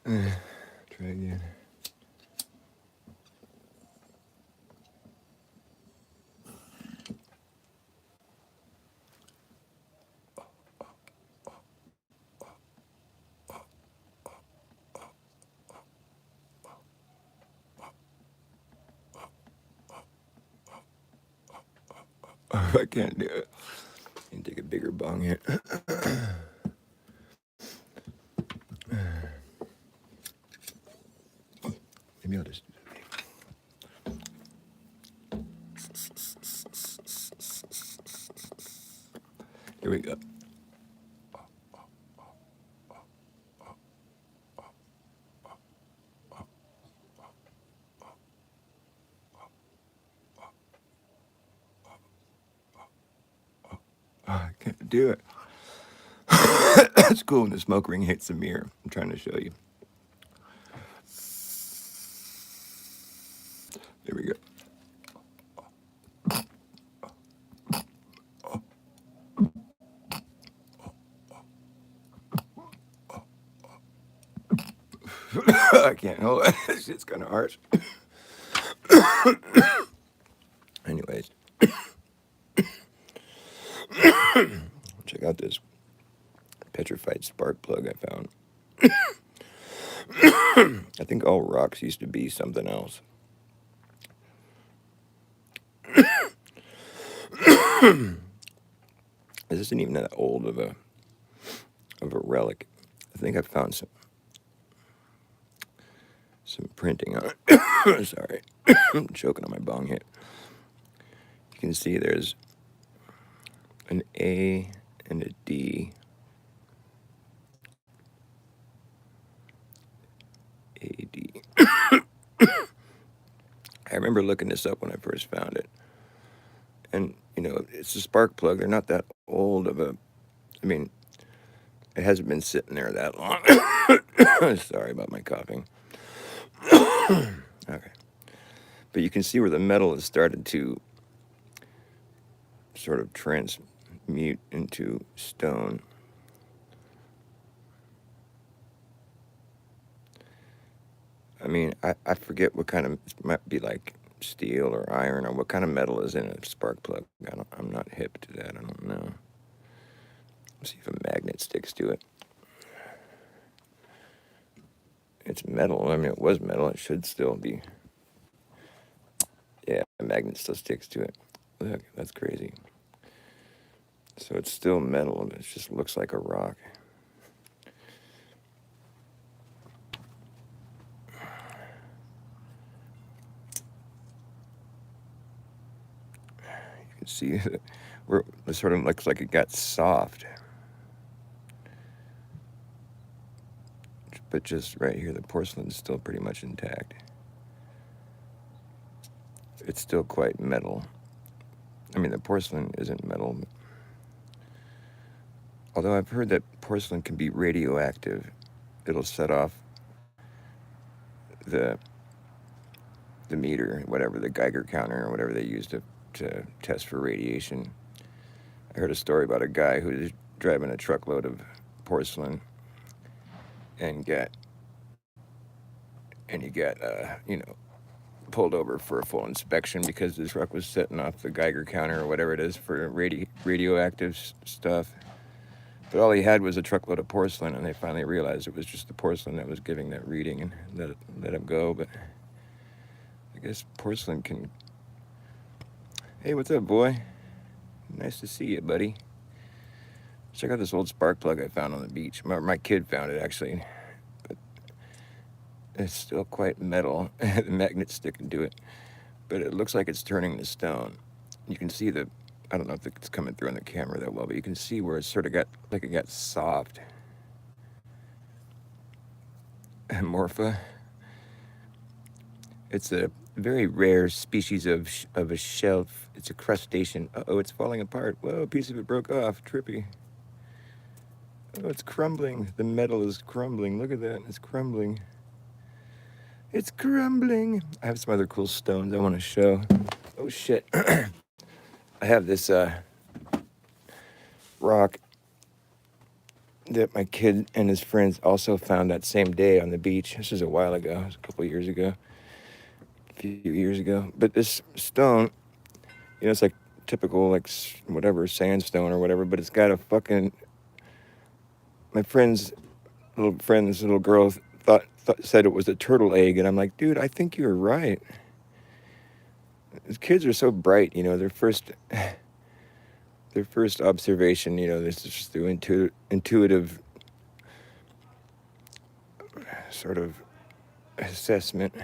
Try again. I can't do it. I can take a bigger bong hit. Maybe I'll just. Here we go. I can't do it. That's cool when the smoke ring hits the mirror. I'm trying to show you. There we go. I can't hold it. This shit's kind of harsh. Anyways, check out this petrified spark plug I found. I think all rocks used to be something else. This isn't even that old of a relic. I think I found some printing on it. Sorry, I'm choking on my bong hit. You can see there's an A and a D. A-D. I remember looking this up when I first found it. And, you know, it's a spark plug. They're not that old of a... I mean, it hasn't been sitting there that long. Sorry about my coughing. Okay. But you can see where the metal has started to sort of transmute into stone. I mean, I forget what kind of... It might be like steel or iron or what kind of metal is in a spark plug. I'm not hip to that. I don't know. Let's see if a magnet sticks to it. It's metal. I mean, it was metal. It should still be. Yeah, a magnet still sticks to it. Look, that's crazy. So it's still metal. It just looks like a rock. You can see where it sort of looks like it got soft. But just right here, the porcelain is still pretty much intact. It's still quite metal. I mean, the porcelain isn't metal. Although I've heard that porcelain can be radioactive. It'll set off the meter, whatever, the Geiger counter or whatever they use to test for radiation. I heard a story about a guy who was driving a truckload of porcelain and he got pulled over for a full inspection because the truck was setting off the Geiger counter or whatever it is for radioactive stuff. But all he had was a truckload of porcelain, and they finally realized it was just the porcelain that was giving that reading and let him go. But I guess porcelain can... Hey, what's up, boy? Nice to see you, buddy. Check out this old spark plug I found on the beach. My kid found it, actually. But it's still quite metal. The magnet's sticking to it. But it looks like it's turning to stone. You can see the... I don't know if it's coming through on the camera that well, but you can see where it sort of got... like it got soft. Morpha. It's a very rare species of a shelf. It's a crustacean. Uh-oh, it's falling apart. Whoa, a piece of it broke off. Trippy. Oh, it's crumbling. The metal is crumbling. Look at that. It's crumbling. It's crumbling. I have some other cool stones I want to show. Oh, shit. I have this rock. that my kid and his friends also found that same day on the beach. This was a while ago. It was a couple of years ago, a few years ago. But this stone, it's like typical, like whatever, sandstone or whatever, but it's got a fucking. My friend's little girl said it was a turtle egg, and I'm like, dude, I think you were right. These kids are so bright, their first observation, this is just through intuitive sort of assessment.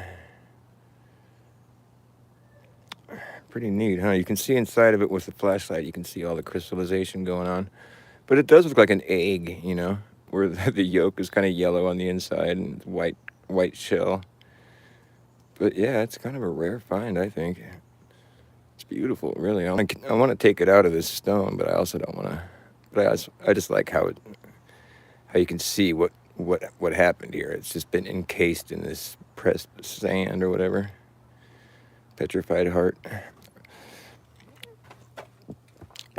Pretty neat, huh? You can see inside of it with the flashlight. You can see all the crystallization going on. But it does look like an egg, where the yolk is kind of yellow on the inside and white shell. But yeah, it's kind of a rare find, I think. It's beautiful, really. I want to take it out of this stone, but I also don't want to. But I just like how you can see what happened here. It's just been encased in this pressed sand or whatever. Petrified heart.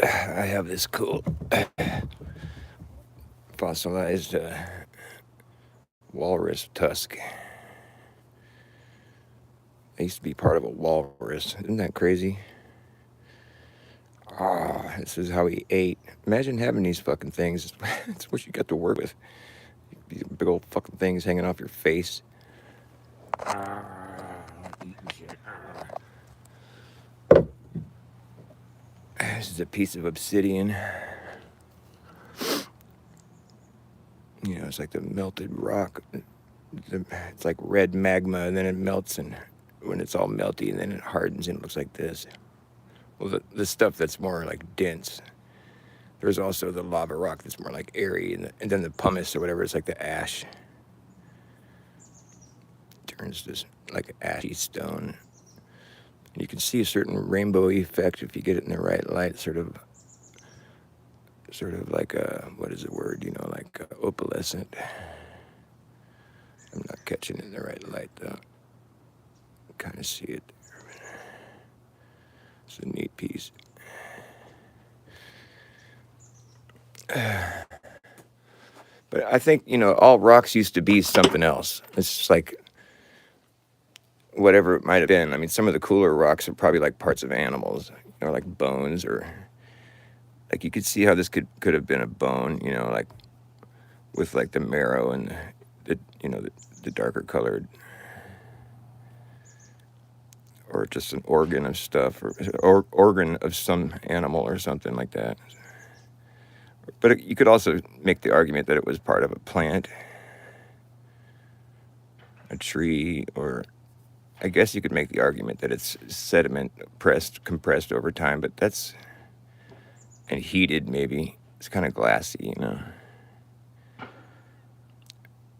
I have this cool fossilized walrus tusk. I used to be part of a walrus. Isn't that crazy? Ah, this is how he ate. Imagine having these fucking things. It's what you got to work with. These big old fucking things hanging off your face. This is a piece of obsidian. It's like the melted rock. It's like red magma, and then it melts, and when it's all melty, and then it hardens, and it looks like this. Well, the stuff that's more like dense. There's also the lava rock that's more like airy, and then the pumice or whatever, it's like the ash. Turns this like an ashy stone. And you can see a certain rainbow effect if you get it in the right light, sort of like what is the word? Like opalescent. I'm not catching it in the right light though. Kind of see it. It's a neat piece. But I think, all rocks used to be something else. It's just like whatever it might have been. I mean, some of the cooler rocks are probably like parts of animals, like bones, or like you could see how this could have been a bone, like with like the marrow and the darker colored, or just an organ of stuff, or organ of some animal or something like that. But you could also make the argument that it was part of a plant, a tree, or I guess you could make the argument that it's sediment compressed over time, but and heated maybe. It's kind of glassy,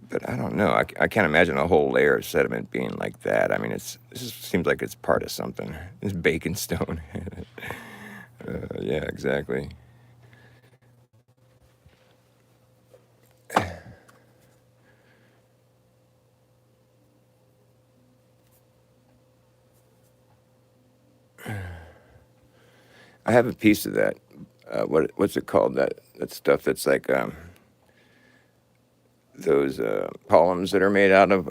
But I don't know. I can't imagine a whole layer of sediment being like that. I mean, this seems like it's part of something. It's bacon stone. Yeah, exactly. I have a piece of that. What's it called? That stuff that's like those columns that are made out of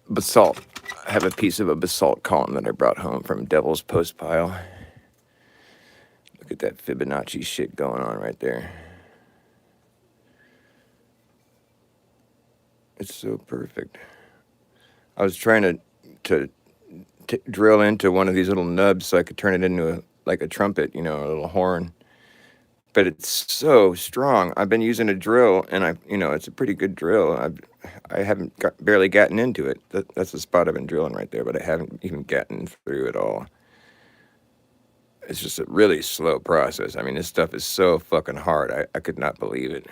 basalt. I have a piece of a basalt column that I brought home from Devil's Post Pile. Look at that Fibonacci shit going on right there. It's so perfect. I was trying to drill into one of these little nubs so I could turn it into like a trumpet, a little horn. But it's so strong. I've been using a drill, and it's a pretty good drill. I haven't barely gotten into it. That's the spot I've been drilling right there, but I haven't even gotten through it all. It's just a really slow process. I mean, this stuff is so fucking hard. I could not believe it.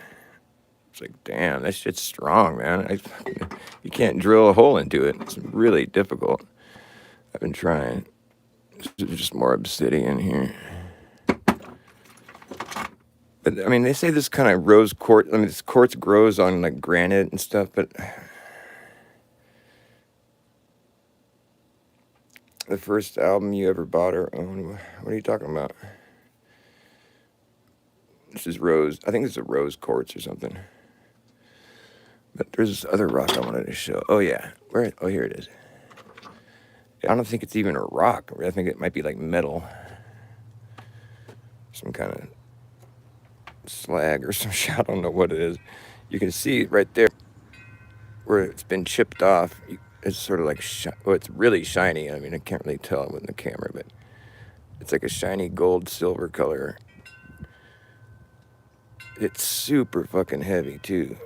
It's like, damn, that shit's strong, man. You can't drill a hole into it. It's really difficult. I've been trying. There's just more obsidian here. But I mean, they say this kind of rose quartz. I mean, this quartz grows on like granite and stuff. But the first album you ever bought or owned, what are you talking about? This is rose. I think this is a rose quartz or something. But there's this other rock I wanted to show. Oh yeah, where? Oh, here it is. I don't think it's even a rock. I think it might be like metal, some kind of slag or some shit. I don't know what it is. You can see right there where it's been chipped off. It's sort of like, well, it's really shiny. I mean, I can't really tell with the camera, but it's like a shiny gold silver color. It's super fucking heavy too.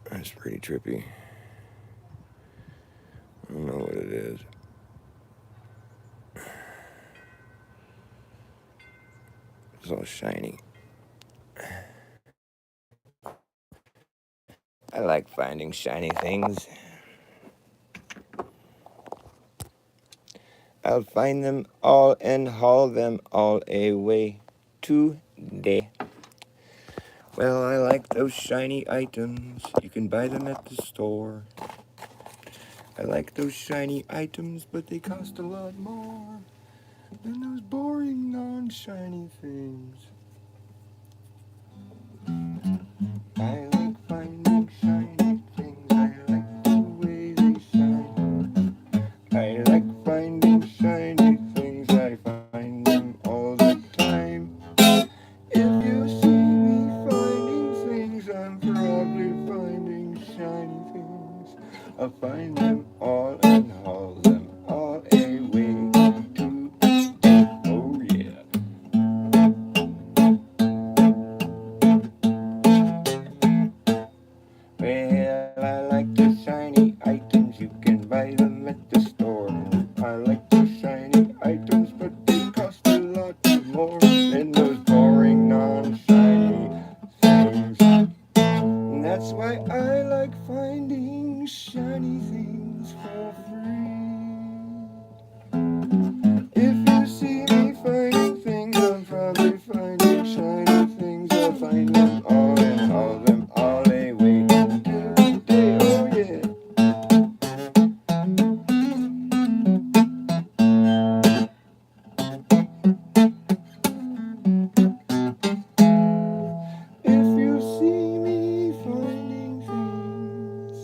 That's pretty trippy. I don't know what it is. It's all shiny. I like finding shiny things. I'll find them all and haul them all away today. Well, I like those shiny items. You can buy them at the store. I like those shiny items, but they cost a lot more than those boring, non-shiny things. I like finding shiny things. I like the way they shine. I like finding shiny things. I find them all the time. If you see me finding things, I'm probably finding shiny things. I'll find them all and haul them all away to. Oh yeah. Well, I like the shiny items. You can buy them at the store. I like the shiny items, but they cost a lot more than those boring non-shiny things. And that's why I like finding shiny things for free. If you see me finding things, I'm probably finding shiny things. I'll find them all and haul them all away today. Oh yeah. If you see me finding things,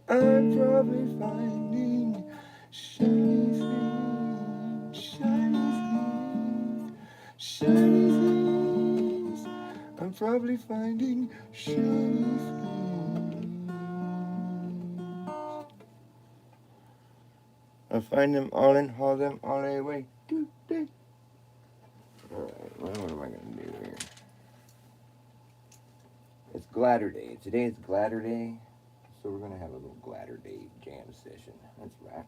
I'm probably finding shiny things, shiny things, shiny things. I'm probably finding shiny things. I'll find them all and haul them all away today. Alright, well, what am I going to do here? It's Gladder Day. Today is Gladder Day, so we're going to have a little Gladder Day jam session. That's right.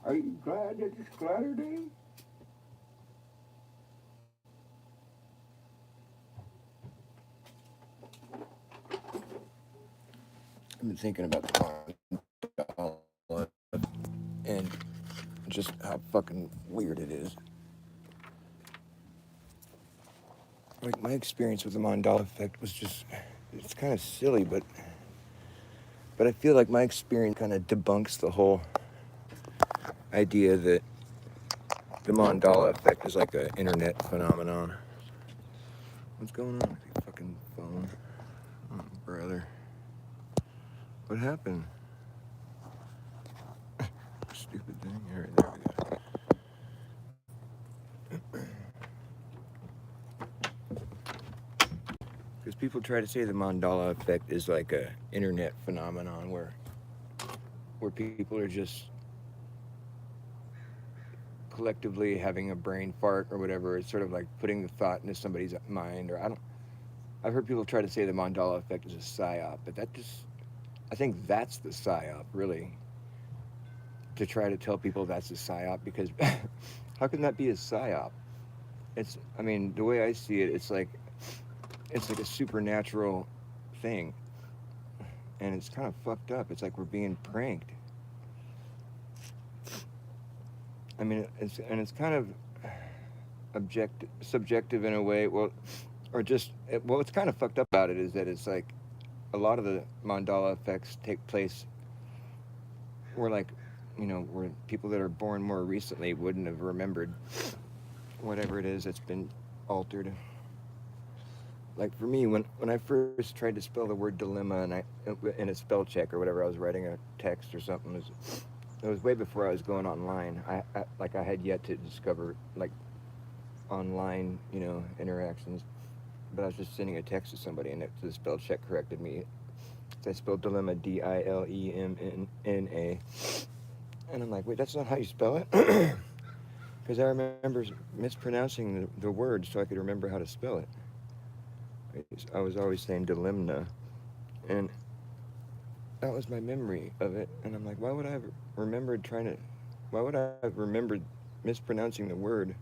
Are you glad that it's Gladder Day? I've been thinking about the mandala and just how fucking weird it is. Like, my experience with the mandala effect was just, it's kind of silly, but I feel like my experience kind of debunks the whole idea that the mandala effect is like an internet phenomenon. What's going on with your fucking phone? Oh, brother. What happened? Stupid thing. All right, there we go. Because people try to say the mandala effect is like a internet phenomenon where people are just collectively having a brain fart or whatever. It's sort of like putting the thought into somebody's mind. Or I've heard people try to say the mandala effect is a psyop, but I think that's the psyop, really. To try to tell people that's a psyop, because how can that be a psyop? I mean, the way I see it, it's like a supernatural thing, and it's kind of fucked up. It's like we're being pranked. I mean, it's kind of subjective in a way. Well, or just what's kind of fucked up about it is that it's like a lot of the mandala effects take place where, like, where people that are born more recently wouldn't have remembered whatever it is that's been altered. like for me, when I first tried to spell the word dilemma and in a spell check or whatever, I was writing a text or something. It was way before I was going online. Like I had yet to discover like online, interactions. But I was just sending a text to somebody, and the spell check corrected me. So I spelled dilemma Dilemna, and I'm like, wait, that's not how you spell it. Because I remember mispronouncing the word so I could remember how to spell it. I was always saying dilemna, and that was my memory of it. And I'm like, why would I have remembered trying to? Why would I have remembered mispronouncing the word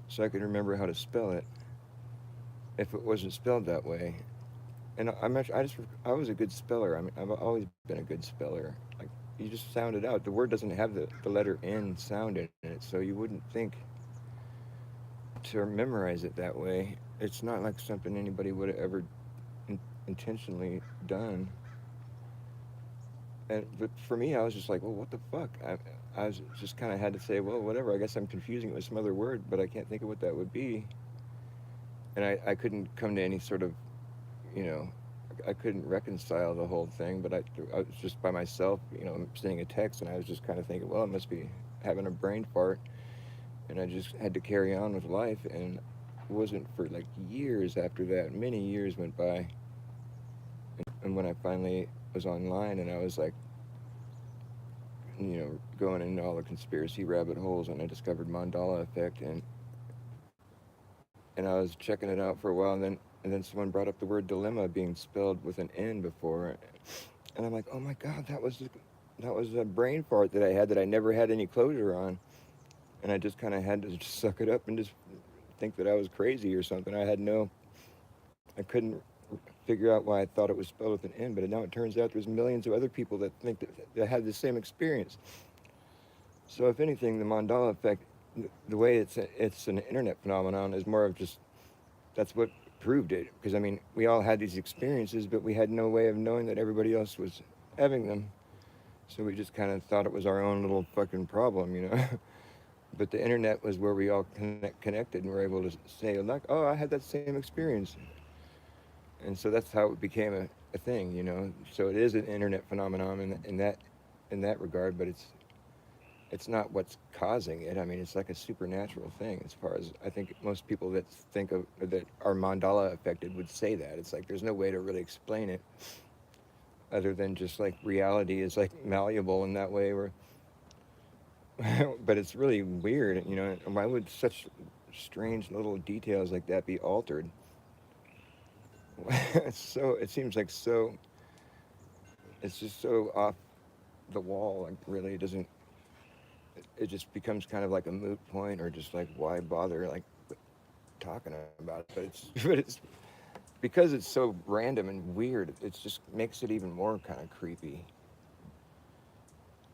so I could remember how to spell it if it wasn't spelled that way? And I was a good speller. I mean, I've always been a good speller. Like you just sound it out. The word doesn't have the letter N sound in it, so you wouldn't think to memorize it that way. It's not like something anybody would have ever intentionally done. But for me, I was just like, well, what the fuck? I was just kind of had to say, well, whatever. I guess I'm confusing it with some other word, but I can't think of what that would be. And I couldn't come to any sort of, you know, I couldn't reconcile the whole thing. But I was just by myself, sending a text, and I was just kind of thinking, well, it must be having a brain fart. And I just had to carry on with life. And it wasn't for like years after that. Many years went by, and when I finally was online, and I was like, going into all the conspiracy rabbit holes, and I discovered Mandala effect, and I was checking it out for a while, and then someone brought up the word dilemma being spelled with an N before, and I'm like, oh my god, that was a brain fart that I had that I never had any closure on, and I just kind of had to just suck it up and just think that I was crazy or something. I couldn't figure out why I thought it was spelled with an N, but now it turns out there's millions of other people that think that had the same experience. So if anything, the Mandala effect, the way it's an internet phenomenon, is more of just that's what proved it. Because I mean, we all had these experiences, but we had no way of knowing that everybody else was having them. So we just kind of thought it was our own little fucking problem. But the internet was where we all connected and were able to say, like, oh, I had that same experience. And so that's how it became a thing. So it is an internet phenomenon in that regard, but it's not what's causing it. I mean, it's like a supernatural thing as far as I think most people that think of that are mandala affected would say that. It's like there's no way to really explain it other than just like reality is like malleable in that way where but it's really weird. Why would such strange little details like that be altered? It seems like it's just so off the wall, like really it doesn't it just becomes kind of like a moot point or just like why bother like talking about it, but it's because it's so random and weird, it just makes it even more kind of creepy.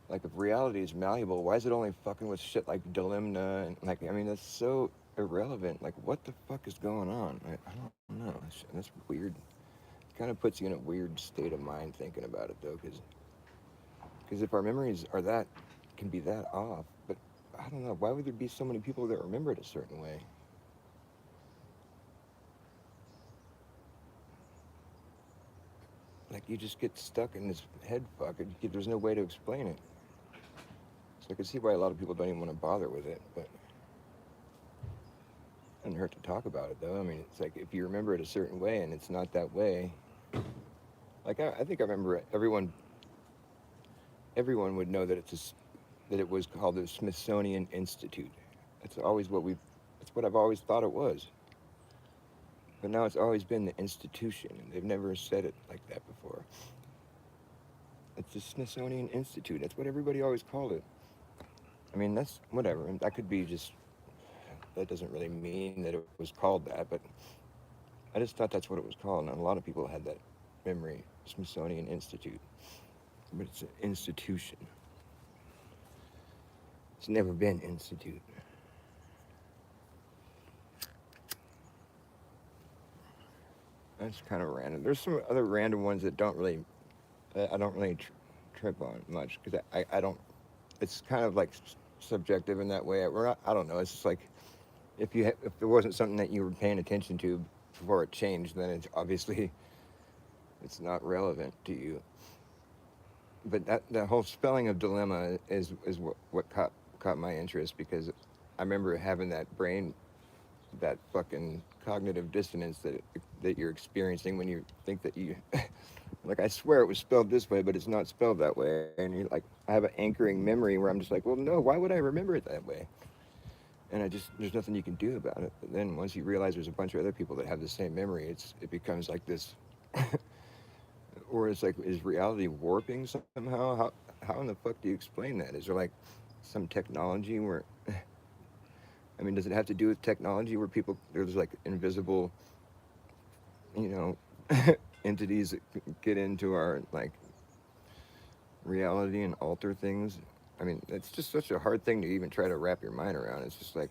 Like if reality is malleable, why is it only fucking with shit like dilemma and like I mean that's so irrelevant. Like what the fuck is going on? I don't know. That's weird. It kind of puts you in a weird state of mind thinking about it though, because if our memories are that can be that off, but I don't know, why would there be so many people that remember it a certain way? Like you just get stuck in this head fuck. There's no way to explain it. So I can see why a lot of people don't even want to bother with it, but it doesn't hurt to talk about it though. I mean, it's like if you remember it a certain way and it's not that way. Like I think I remember everyone would know that it was called the Smithsonian Institute. That's always that's what I've always thought it was. But now it's always been the institution, and they've never said it like that before. It's the Smithsonian Institute. That's what everybody always called it. I mean, that's whatever. That could be just, that doesn't really mean that it was called that, but I just thought that's what it was called. And a lot of people had that memory, Smithsonian Institute. But it's an institution. It's never been institute. That's kind of random. There's some other random ones that I don't really trip on much because I don't. It's kind of like subjective in that way. I don't know. It's just like if there wasn't something that you were paying attention to before it changed, then it's obviously it's not relevant to you. But that whole spelling of dilemma is what caught my interest because I remember having that brain that fucking cognitive dissonance that you're experiencing when you think that you like I swear it was spelled this way but it's not spelled that way and you're like I have an anchoring memory where I'm just like well no why would I remember it that way and I just there's nothing you can do about it but then once you realize there's a bunch of other people that have the same memory it becomes like this or it's like is reality warping somehow how in the fuck do you explain that is there like some technology where I mean does it have to do with technology where people there's like invisible you know entities that get into our like reality and alter things. I mean, it's just such a hard thing to even try to wrap your mind around. It's just like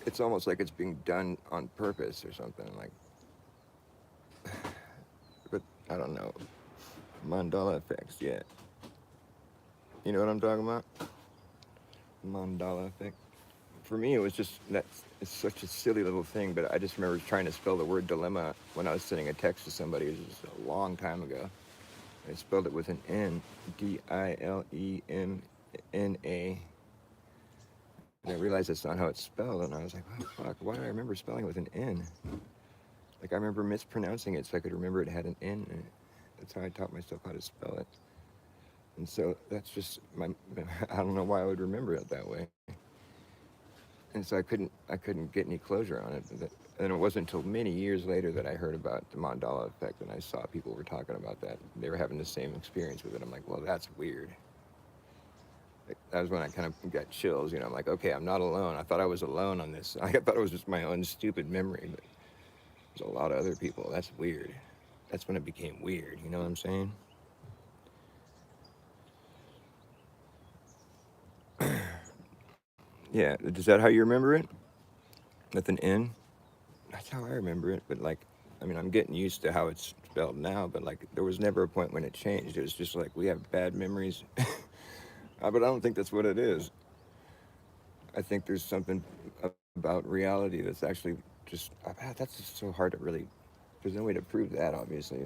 it's almost like it's being done on purpose or something. Like, but I don't know. Mandala effects, yeah. You know what I'm talking about? Mandala effect. For me, it was just that's it's such a silly little thing. But I just remember trying to spell the word dilemma when I was sending a text to somebody. It was just a long time ago. I spelled it with an N, Dilemna. And I realized that's not how it's spelled, and I was like, oh, fuck, why do I remember spelling it with an N? Like, I remember mispronouncing it so I could remember it had an N in it. That's how I taught myself how to spell it. And so that's just my, I don't know why I would remember it that way. And so I couldn't get any closure on it. And it wasn't until many years later that I heard about the Mandala effect, and I saw people were talking about that. They were having the same experience with it. I'm like, well, that's weird. That was when I kind of got chills. I'm like, okay, I'm not alone. I thought I was alone on this. I thought it was just my own stupid memory, but there's a lot of other people. That's weird. That's when it became weird. You know what I'm saying? Yeah. Is that how you remember it? With an N? That's how I remember it. But like, I mean, I'm getting used to how it's spelled now. But like, there was never a point when it changed. It was just like we have bad memories. But I don't think that's what it is. I think there's something about reality that's actually just that's just so hard to really. There's no way to prove that, obviously,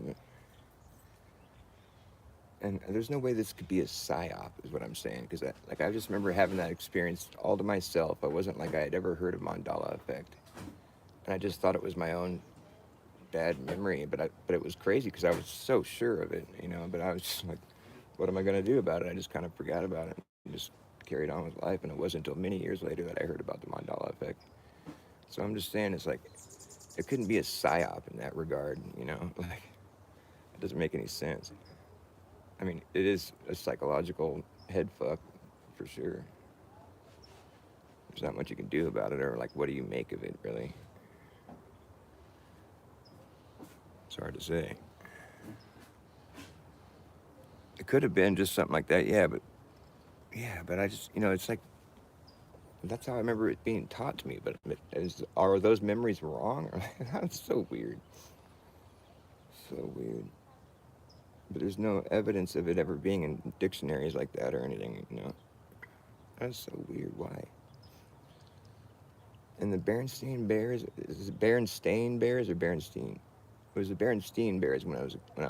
and there's no way this could be a psyop, is what I'm saying. Because I just remember having that experience all to myself. I wasn't like I had ever heard of Mandala effect, and I just thought it was my own bad memory. But it was crazy because I was so sure of it, But I was just like, what am I gonna do about it? I just kind of forgot about it and just carried on with life. And it wasn't until many years later that I heard about the Mandala effect. So I'm just saying, it's like it couldn't be a psyop in that regard, Like it doesn't make any sense. I mean, it is a psychological head fuck for sure. There's not much you can do about it, or like, what do you make of it, really? It's hard to say. It could have been just something like that, yeah, but I just, it's like, that's how I remember it being taught to me, but are those memories wrong? That's so weird. So weird. But there's no evidence of it ever being in dictionaries like that or anything. That's so weird. Why? And the Berenstain Bears, is it Berenstain Bears or Berenstein? It was the Berenstein Bears when I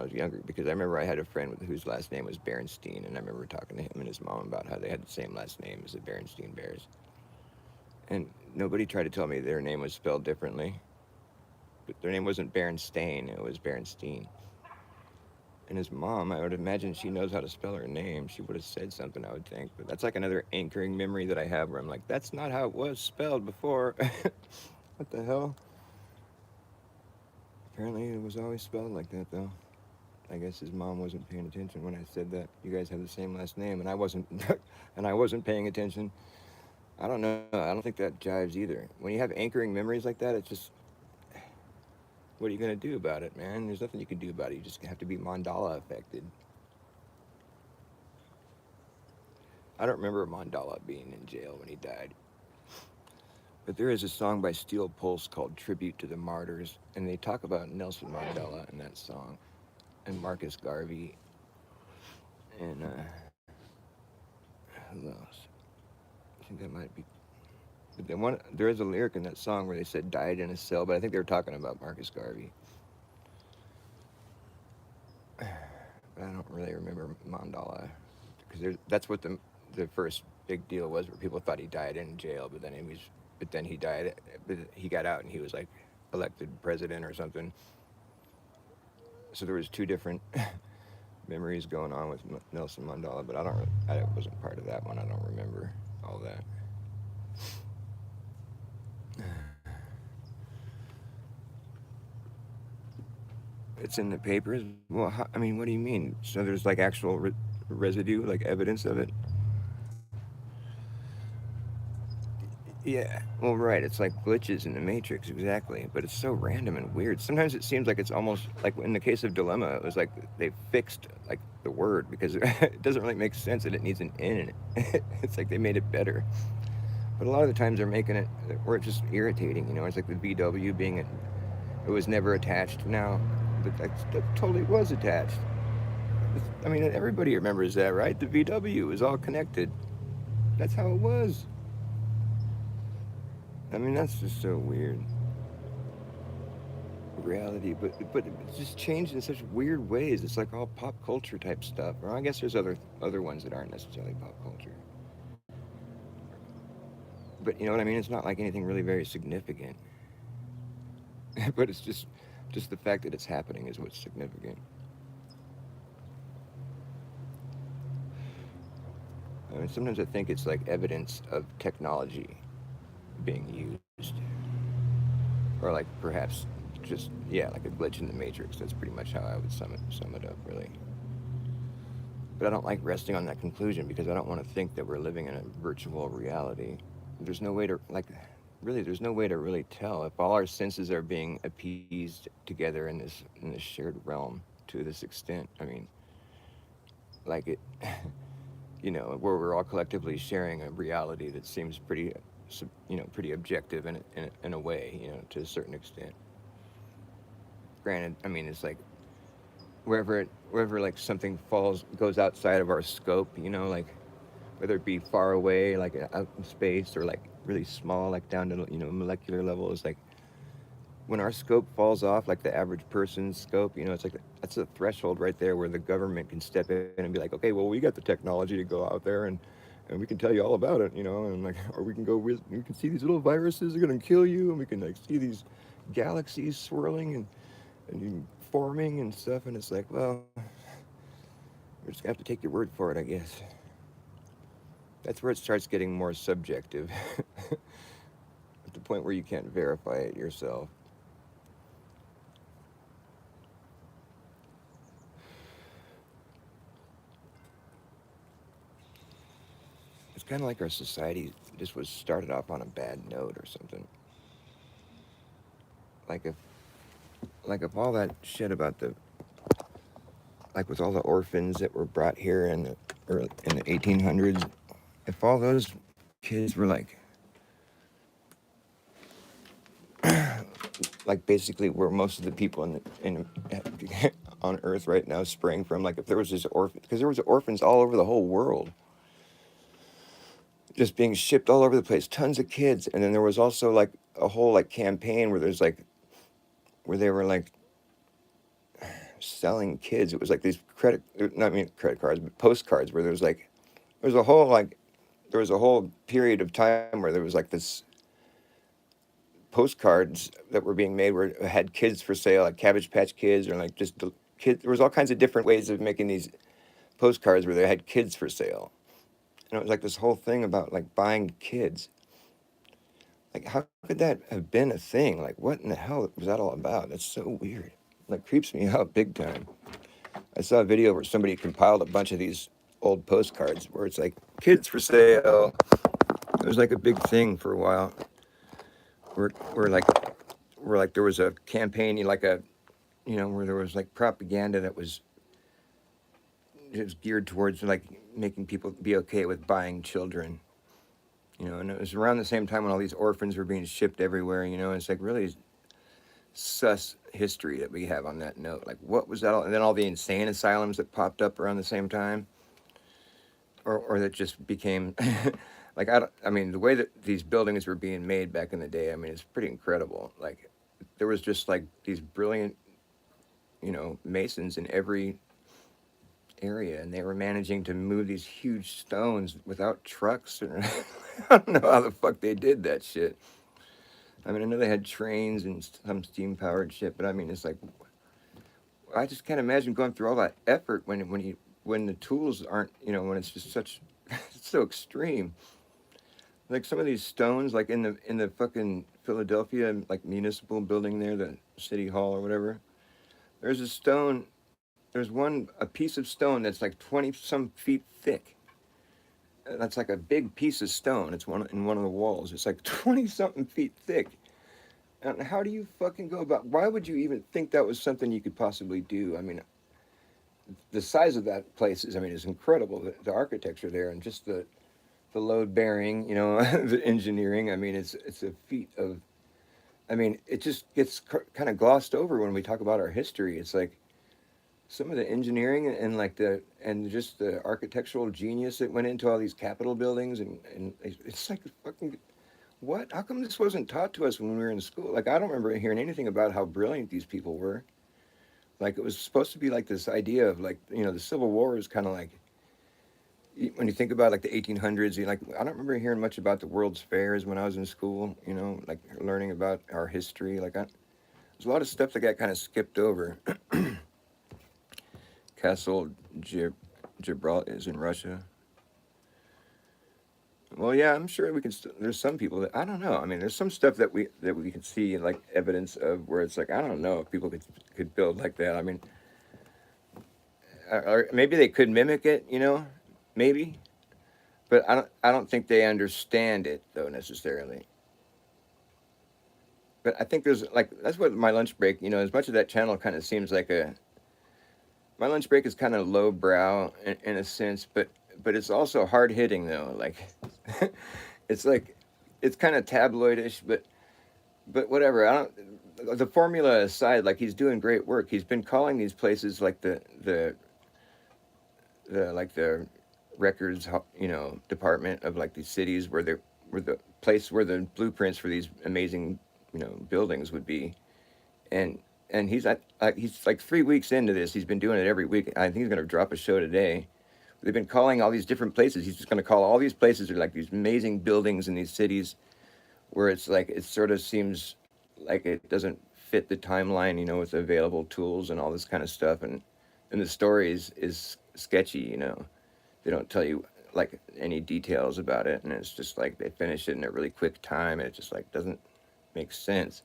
was younger because I remember I had a friend whose last name was Berenstein, and I remember talking to him and his mom about how they had the same last name as the Berenstein Bears. And nobody tried to tell me their name was spelled differently. But their name wasn't Berenstain, it was Berenstein. And his mom, I would imagine she knows how to spell her name. She would have said something, I would think. But that's like another anchoring memory that I have where I'm like, that's not how it was spelled before. What the hell? Apparently it was always spelled like that, though. I guess his mom wasn't paying attention when I said that you guys have the same last name, and I wasn't, and I wasn't paying attention. I don't know. I don't think that jives either. When you have anchoring memories like that, it's just, what are you gonna do about it, man? There's nothing you can do about it. You just have to be mandala affected. I don't remember Mandala being in jail when he died. But there is a song by Steel Pulse called Tribute to the Martyrs, and they talk about Nelson Mandela in that song, and Marcus Garvey, and who else? I think that might be. But then there is a lyric in that song where they said died in a cell, but I think they were talking about Marcus Garvey. But I don't really remember Mandala because that's what the first big deal was, where people thought he died in jail, but then he died, but he got out and he was like elected president or something. So there was two different memories going on with Nelson Mandela, but I wasn't part of that one. I don't remember all that. It's in the papers. Well, I mean, what do you mean? So there's like actual residue, like evidence of it. Yeah. Well, right. It's like glitches in the matrix, exactly. But it's so random and weird. Sometimes it seems like it's almost like in the case of Dilemma, it was like they fixed like the word because it doesn't really make sense that it needs an N in it. It's like they made it better. But a lot of the times they're making it where it's just irritating. It's like the VW being it was never attached. Now, but that totally was attached. I mean, everybody remembers that, right? The VW was all connected. That's how it was. I mean, that's just so weird. Reality, but it's just changed in such weird ways. It's like all pop culture type stuff. Or I guess there's other ones that aren't necessarily pop culture. But you know what I mean? It's not like anything really very significant. But it's just the fact that it's happening is what's significant. I mean, sometimes I think it's like evidence of technology being used, or like perhaps just yeah, like a glitch in the matrix. That's pretty much how I would sum it up, really. But I don't like resting on that conclusion because I don't want to think that we're living in a virtual reality. There's no way to like really there's no way to really tell if all our senses are being appeased together in this shared realm to this extent. I mean, like it where we're all collectively sharing a reality that seems pretty pretty objective in a way, to a certain extent. Granted, I mean, it's like wherever like something falls goes outside of our scope, like whether it be far away, like out in space, or like really small, like down to molecular level. Is like when our scope falls off, like the average person's scope, it's like that's a threshold right there where the government can step in and be like, okay, well, we got the technology to go out there and we can tell you all about it, and like, or we can see these little viruses are gonna kill you, and we can like see these galaxies swirling and forming and stuff, and it's like, well, we're just gonna have to take your word for it, I guess. That's where it starts getting more subjective, at the point where you can't verify it yourself. It's kind of like our society just was started off on a bad note or something. Like if all that shit about the like with all the orphans that were brought here in the 1800s, if all those kids were like basically where most of the people in on Earth right now spring from, like if there was this orphan, because there was orphans all over the whole world, just being shipped all over the place, tons of kids, and then there was also like a whole like campaign where where they were like selling kids. It was like these not I mean credit cards, but postcards where there was a whole like there was a whole period of time where there was like this postcards that were being made where it had kids for sale, like Cabbage Patch Kids, or like just the kids. There was all kinds of different ways of making these postcards where they had kids for sale, and it was like this whole thing about like buying kids. Like, how could that have been a thing? Like, what in the hell was that all about? That's so weird. Like, creeps me out big time. I saw a video where somebody compiled a bunch of these old postcards where it's like kids for sale. It was like a big thing for a while. Where, where like where like there was a campaign, like a where there was like propaganda that was just geared towards like making people be okay with buying children. And it was around the same time when all these orphans were being shipped everywhere. It's like really sus history that we have on that note. Like, what was that all? And then all the insane asylums that popped up around the same time. or that just became like I mean the way that these buildings were being made back in the day, I mean it's pretty incredible. Like there was just like these brilliant, masons in every area, and they were managing to move these huge stones without trucks. And I don't know how the fuck they did that shit. I mean, I know they had trains and some steam powered shit, but I mean, it's like I just can't imagine going through all that effort when the tools aren't, when it's just such it's so extreme. Like some of these stones, like in the fucking Philadelphia like municipal building there, the city hall or whatever. There's a stone. There's a piece of stone that's like 20 some feet thick. That's like a big piece of stone. It's one of the walls. It's like 20 something feet thick. And how do you fucking go about? Why would you even think that was something you could possibly do? I mean, the size of that place is, I mean, is incredible. The architecture there and just the load bearing, the engineering. I mean, it's a feat of. I mean, it just gets kind of glossed over when we talk about our history. It's like some of the engineering and like and just the architectural genius that went into all these Capitol buildings and it's like fucking what? How come this wasn't taught to us when we were in school? Like I don't remember hearing anything about how brilliant these people were. Like it was supposed to be like this idea of like the Civil War is kind of like when you think about like the 1800s. You like I don't remember hearing much about the World's Fairs when I was in school. Like learning about our history. There's a lot of stuff that got kind of skipped over. Castle Gibraltar is in Russia. Well, yeah, I'm sure we can. There's some people that I don't know. I mean, there's some stuff that we can see like evidence of where it's like I don't know if people could build like that. I mean, or maybe they could mimic it, maybe, but I don't think they understand it though necessarily. But I think there's like that's what my lunch break. As much of that channel kind of seems like a my lunch break is kind of lowbrow in a sense, but it's also hard hitting though. Like it's like it's kind of tabloidish, but whatever. I don't. The formula aside, like he's doing great work. He's been calling these places like the records department of like these cities where the place where the blueprints for these amazing buildings would be, and he's like 3 weeks into this. He's been doing it every week. I think he's gonna drop a show today. They've been calling all these different places. He's just gonna call all these places are like these amazing buildings in these cities where it's like it sort of seems like it doesn't fit the timeline, with available tools and all this kind of stuff. And the story is sketchy, They don't tell you like any details about it, and it's just like they finish it in a really quick time, and it just like doesn't make sense.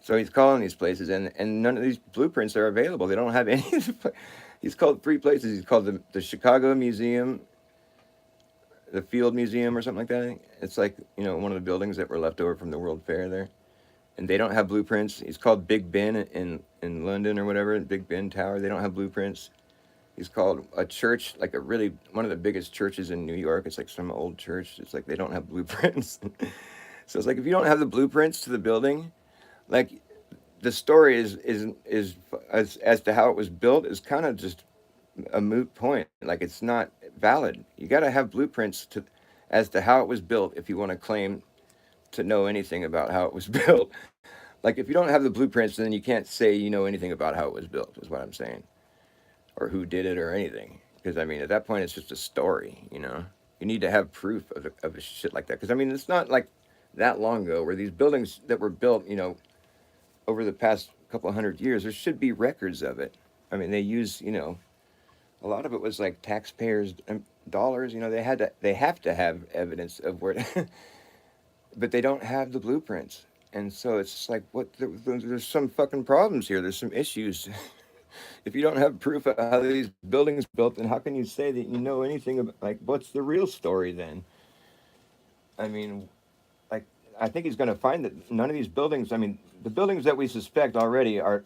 So he's calling these places, and none of these blueprints are available. They don't have any. He's called three places. He's called the Chicago Museum, the Field Museum, or something like that. I think. It's like one of the buildings that were left over from the World Fair there, and they don't have blueprints. He's called Big Ben in London or whatever, Big Ben Tower. They don't have blueprints. He's called a church, like one of the biggest churches in New York. It's like some old church. It's like they don't have blueprints. So it's like if you don't have the blueprints to the building, like the story is as to how it was built is kind of just a moot point. Like it's not valid. You got to have blueprints as to how it was built if you want to claim to know anything about how it was built. Like if you don't have the blueprints, then you can't say you know anything about how it was built. Is what I'm saying, or who did it or anything. Because I mean, at that point, it's just a story. You need to have proof of a shit like that. Because I mean, it's not like that long ago where these buildings that were built, over the past couple hundred years, there should be records of it. I mean, they use, a lot of it was like taxpayers' dollars. They have to have evidence of where, but they don't have the blueprints, and so it's just like there's some fucking problems here. There's some issues. If you don't have proof of how these buildings built, then how can you say that you know anything about like what's the real story then? I mean, like I think he's going to find that none of these buildings. I mean, the buildings that we suspect already are,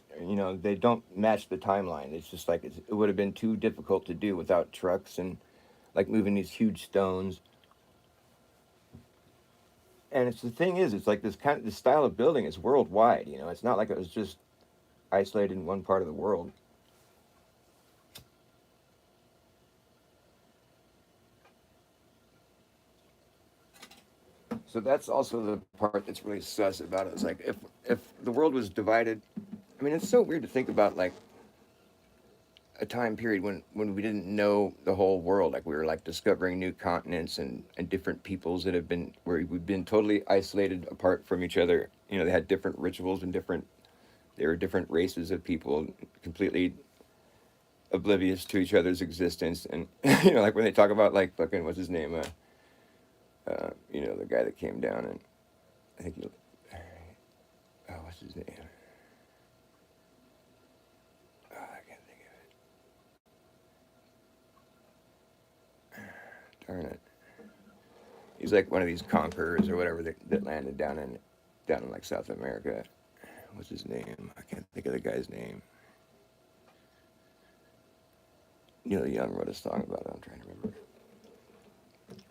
they don't match the timeline. It's just like it would have been too difficult to do without trucks and like moving these huge stones. And the thing is, it's like this style of building is worldwide. It's not like it was just isolated in one part of the world. So that's also the part that's really sus about it. It's like if the world was divided, I mean, it's so weird to think about like a time period when we didn't know the whole world. Like we were like discovering new continents and different peoples that have been where we've been totally isolated apart from each other. You know, they had different rituals and different there were different races of people completely oblivious to each other's existence. And you know, like when they talk about like fucking what's his name, you know, the guy that came down and I think he, oh, what's his name? Oh, I can't think of it. Darn it. He's like one of these conquerors or whatever that landed down in like South America. What's his name? I can't think of the guy's name. Neil Young wrote a song about it. I'm trying to remember.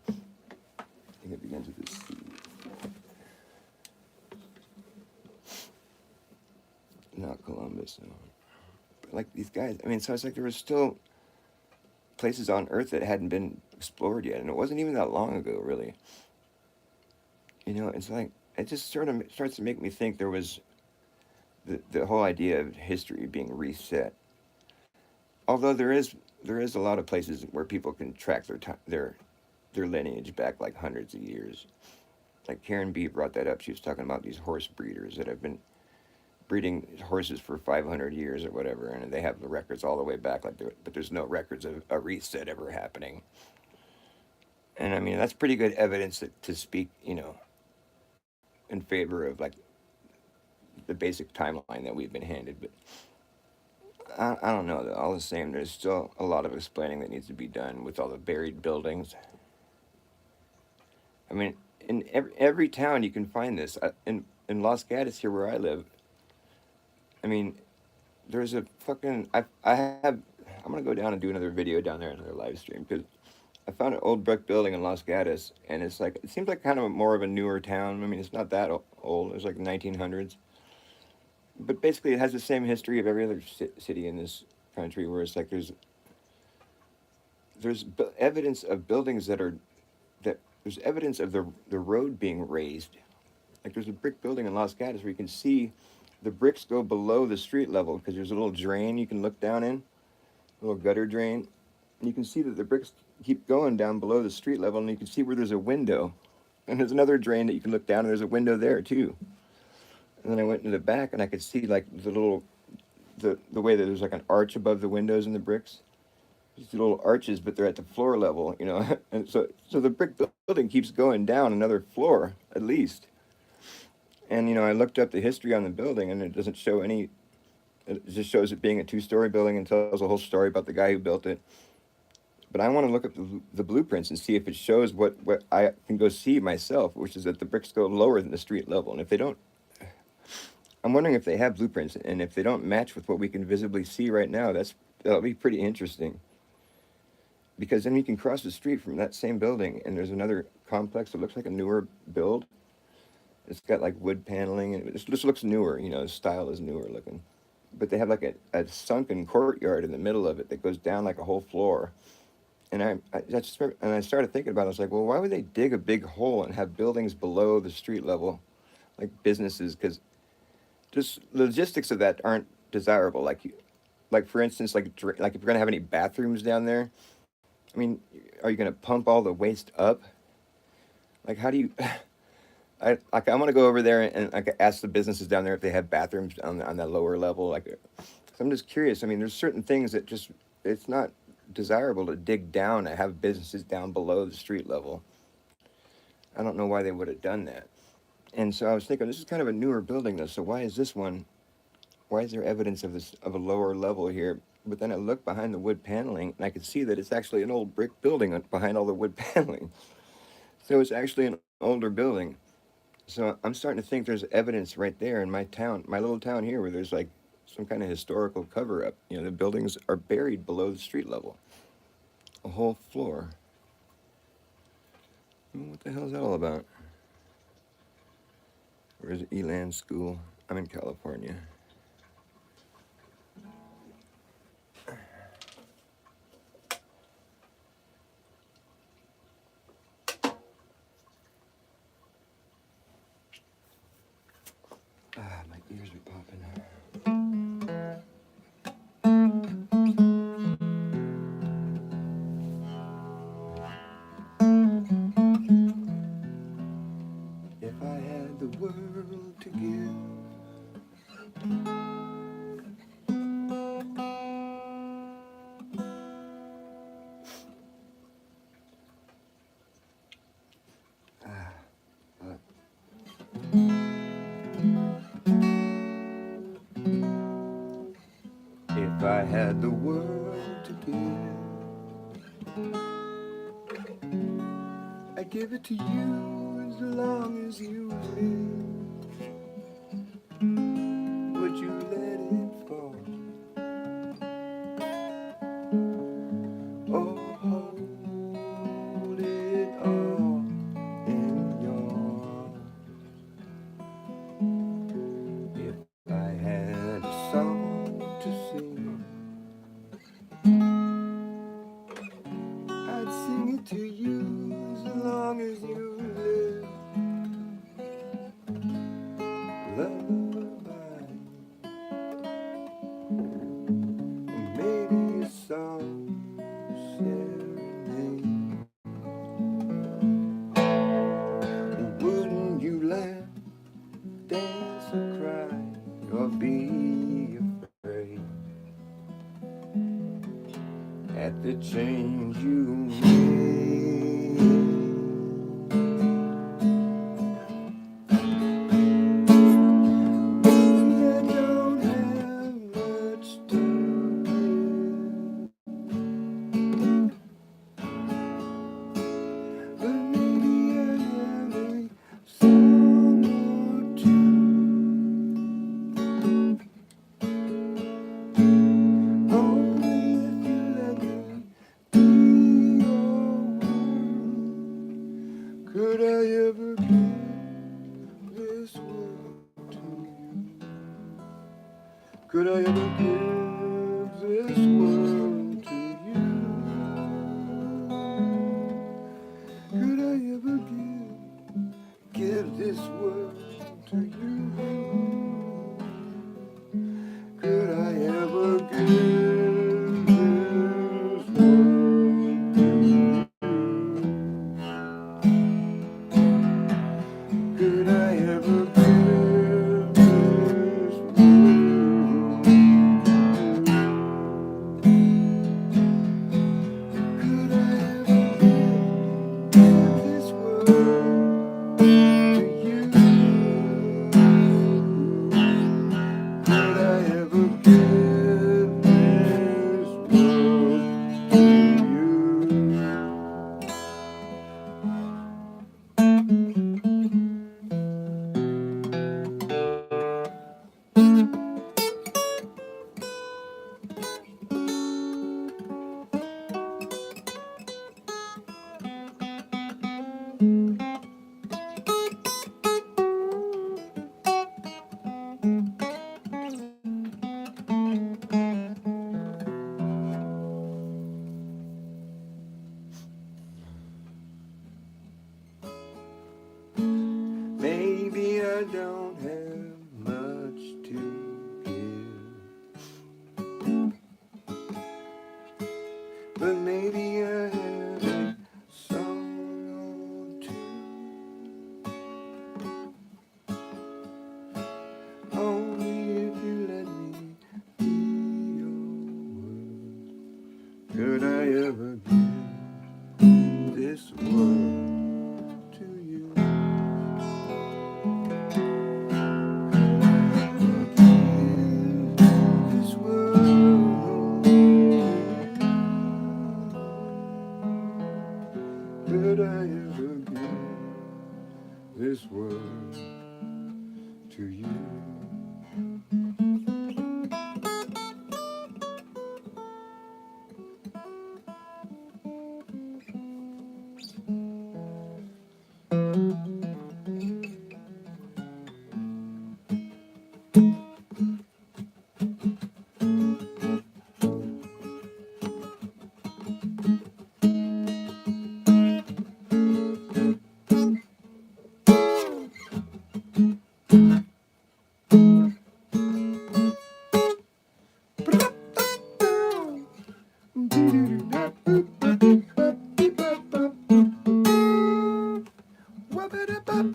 I think it begins with this C. Not Columbus. No. But like these guys, I mean, so it's like there was still places on Earth that hadn't been explored yet, and it wasn't even that long ago, really. You know, it's like it just sort of starts to make me think there was the whole idea of history being reset. Although there is a lot of places where people can track their lineage back like hundreds of years. Like Karen B brought that up. She was talking about these horse breeders that have been breeding horses for 500 years or whatever, and they have the records all the way back. But there's no records of a reset ever happening. And I mean that's pretty good evidence to speak, you know, in favor of like the basic timeline that we've been handed. But I don't know. All the same, there's still a lot of explaining that needs to be done with all the buried buildings. I mean, in every town you can find this. In Los Gatos here where I live, I mean, there's a fucking I have I'm gonna go down and do another video down there, another live stream because I found an old brick building in Los Gatos, and it's like it seems like kind of more of a newer town. I mean, it's not that old. It's like 1900s, but basically it has the same history of every other city in this country, where it's like there's evidence of buildings that there's evidence of the road being raised. Like there's a brick building in Los Gatos where you can see the bricks go below the street level because there's a little drain you can look down in, a little gutter drain, and you can see that the bricks keep going down below the street level, and you can see where there's a window, and there's another drain that you can look down, and there's a window there too. And then I went into the back, and I could see like the way that there's like an arch above the windows in the bricks. These little arches, but they're at the floor level, you know. And so the brick building keeps going down another floor at least. And you know, I looked up the history on the building, and it doesn't show any. It just shows it being a two-story building and tells a whole story about the guy who built it. But I want to look up the blueprints and see if it shows what I can go see myself, which is that the bricks go lower than the street level. And if they don't, I'm wondering if they have blueprints, and if they don't match with what we can visibly see right now, that'll be pretty interesting. Because then you can cross the street from that same building, and there's another complex that looks like a newer build. It's got like wood paneling, and it just looks newer. You know, the style is newer looking. But they have like a sunken courtyard in the middle of it that goes down like a whole floor. And I started thinking about it. I was like, well, why would they dig a big hole and have buildings below the street level, like businesses? Because just logistics of that aren't desirable. Like for instance, like if you're gonna have any bathrooms down there, I mean, are you gonna pump all the waste up? Like, how do you? I'm gonna go over there and like ask the businesses down there if they have bathrooms on that lower level. Like, 'cause I'm just curious. I mean, there's certain things that just it's not desirable to dig down and have businesses down below the street level. I don't know why they would have done that. And so I was thinking, this is kind of a newer building though. So why is this one? Why is there evidence of a lower level here? But then I looked behind the wood paneling, and I could see that it's actually an old brick building behind all the wood paneling. So it's actually an older building. So I'm starting to think there's evidence right there in my town, my little town here, where there's like some kind of historical cover up. You know, the buildings are buried below the street level, a whole floor. What the hell is that all about? Where's Elan School? I'm in California. My ears are popping. If I had the world to give, but if I had the world to give, I'd give it to you as long as you live. Would you let it fall? Oh, hold it all in yours. If I had a song to sing, I'd sing it to you as long as you live. Lullaby, or maybe a song serenade. Wouldn't you laugh, dance or cry, or be afraid at the change you made? Maybe I don't have much to give, but maybe I have a song or two. Only if you let me be your world. Could I ever give this world to you? Could I ever give this world to you? Could I ever give this world to you? Could I ever give this world to you? Could I ever give this world? Could I ever give this world to you? Could I ever give this world to you? Maybe I don't have much to give, but maybe I have a song or two. Only if you let me be your world. Could I ever give this world to you? This world, could I ever give this world to you? Whoop-a-da-bop.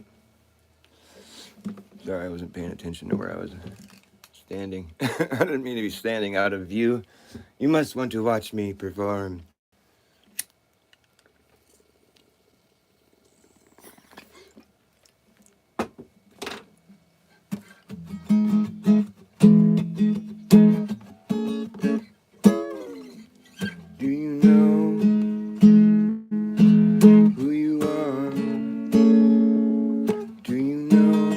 Sorry, I wasn't paying attention to where I was standing. I didn't mean to be standing out of view. You must want to watch me perform. Do you know who you are? Do you know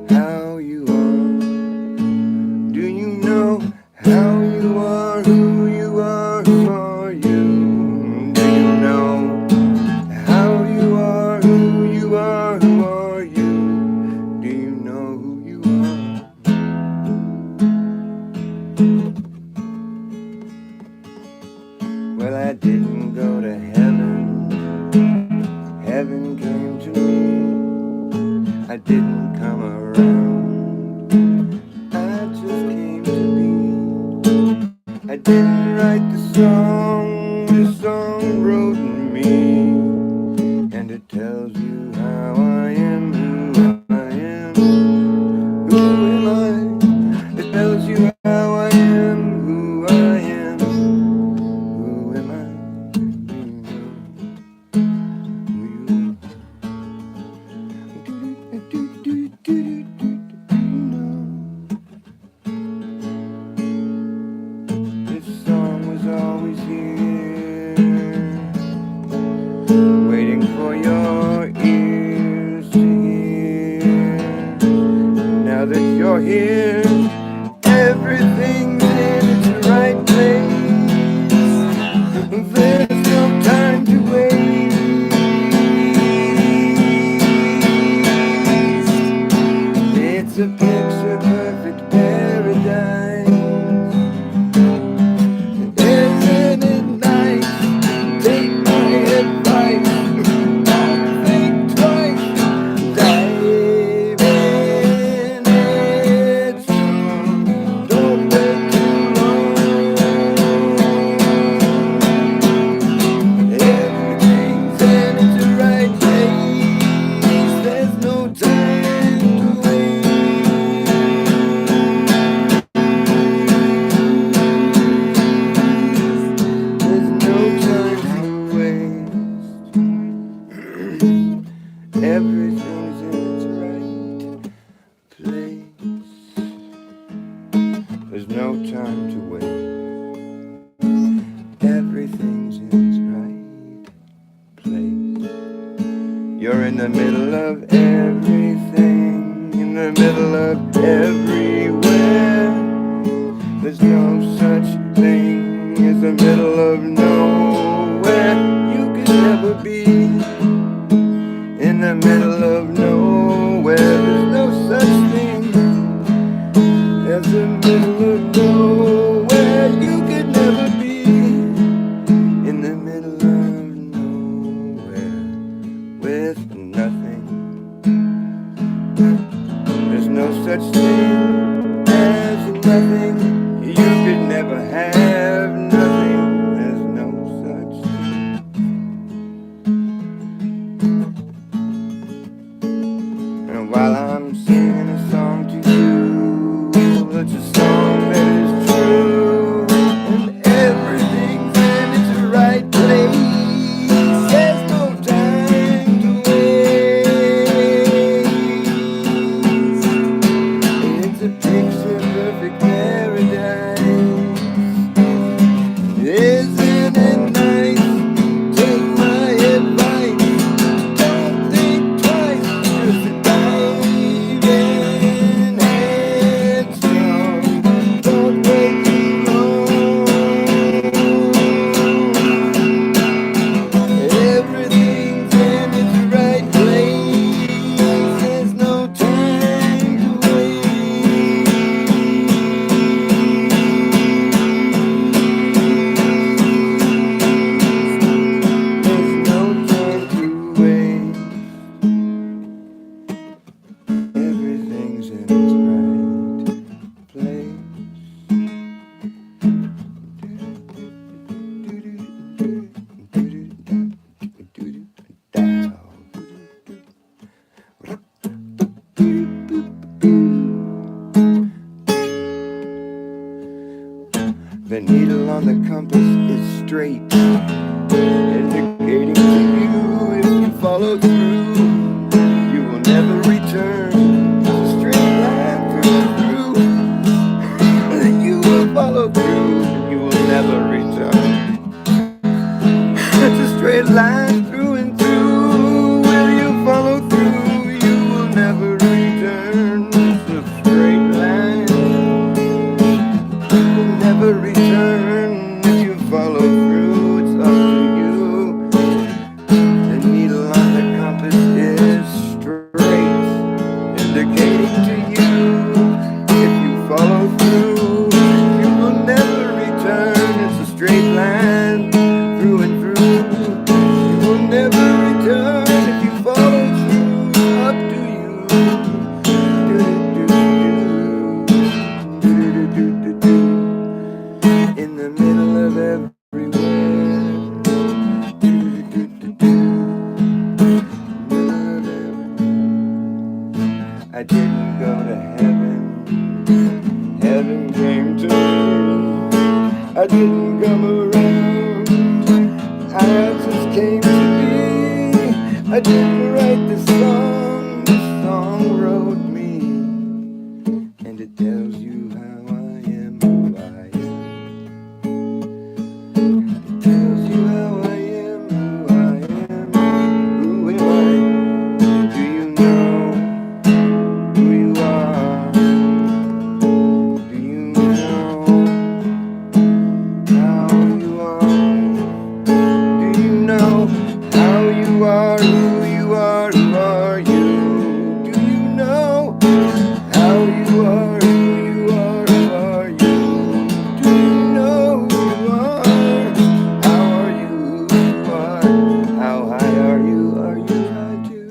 how you are? Do you know how you are, who you are, who are you? Do you know how you are, who you are, who are you? Do you know who you are? Well, I didn't go to heaven. Heaven came to me. I didn't come around. I just came to be. I didn't write the song wrote me. And it tells you how I am, who I am. Who am I? It tells you how I am, who I am. Who am I? This song was always here, waiting for your ears to hear. Now that you're here, everything's in its right place. There's no time to waste. It's a picture perfect paradise. Isn't it nice? Take my advice. Don't think twice. Dive in it soon. Don't wait too long. Everything's in its right place. There's no time to waste. There's no time to waste. Everything's in its right place. There's no time to waste. Everything's in its right place. You're in the middle of everything, in the middle of everywhere. There's no such thing as the middle of nowhere. You could never be in the middle of nowhere. There's no such thing as the middle of nowhere. You could never be in the middle of nowhere with nothing. There's no such thing as nothing. You could never have nothing. There's no such thing. And while I'm singing a song to you, it's a song that is true. And everything's in its right place. There's no time to waste. It's a picture perfect paradise. Isn't it nice? Take my advice. Don't think twice. Just dive in. on the compass is straight, indicating to you if you follow through, you will never return. It's a straight line through and through. You will follow through, and you will never return. It's a straight line through and through. Will you follow through? You will never return. It's a straight line. You will never return if you follow through. It's up to you. The needle on the compass is straight, indicating to you if you follow through, you will never return. It's a straight line through and through. You will never return if you follow through. Up to you. In the middle of everywhere. I didn't go to heaven. Heaven came to me. I didn't come around. I just came to be. I didn't write the song wrote me. And it tells you how I am, who I am. It tells you how I am, who I am. Who am I? Do you know who you are? Do you know how you are? Do you know how you are? Who you are? Who are you? Do you know how you are? Who you are? Who are you? Do you know who you are? How are you? Who you are? How high are you? Are you high too?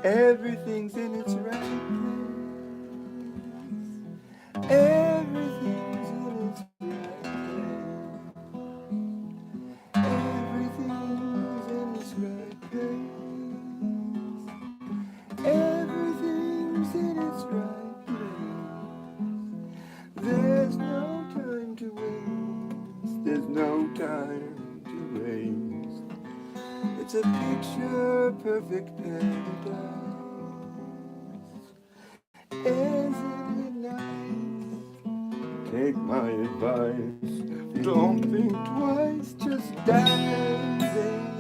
Everything's in its right place. Everything's in its right place. Everything's in its right place. Everything's in its right place. There's no time to waste. There's no time to waste. It's a picture perfect paradise. Isn't it nice? Take my advice. Don't think twice, just dive in.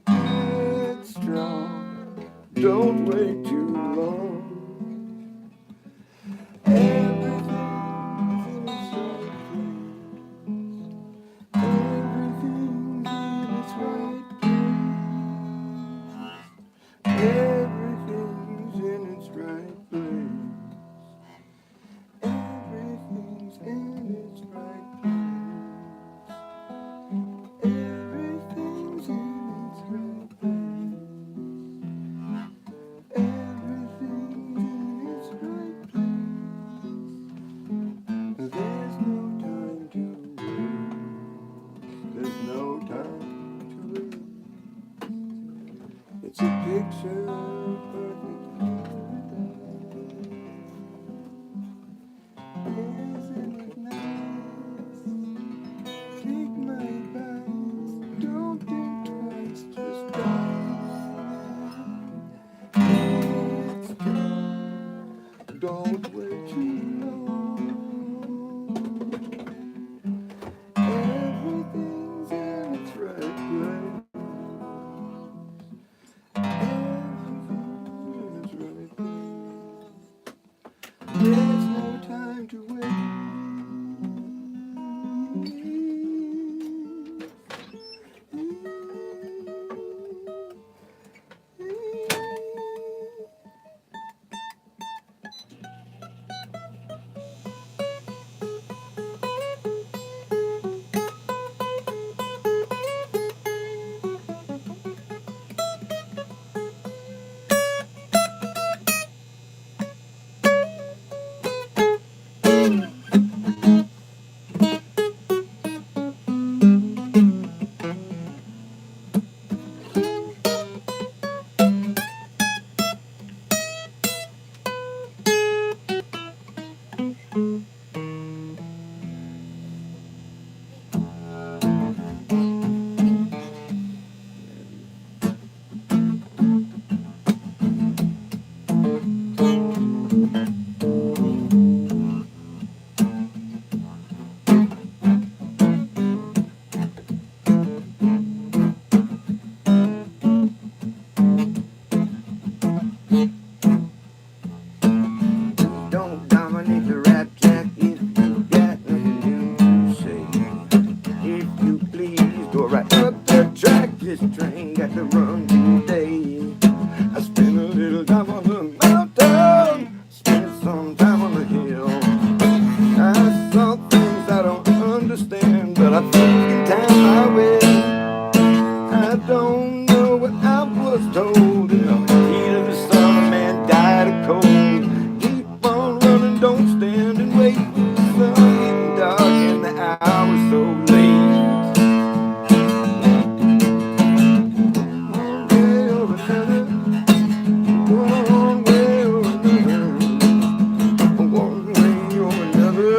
Get strong. Don't wait too long. Everything's in its right place. Everything's in its right place. Everything's in its right place. Everything's in its right place. Everything's in its right place. Everything's in its right place. There's no time to waste. There's no time to waste. It's a picture perfect paradise. Isn't it nice? Take my advice. Don't think twice, just dive. It's time. Don't wait too long. Everything's in its right place. Everything's this train got to run today. I spent a little time on the mountain, spent some time on the hill. I saw things I don't understand, but I think in time I will. I don't know what I was told. In the heat of the summer, man died of cold. Keep on running, don't stand and wait. The sun getting dark and the hour so late. One way or another, one way or another, one way or another.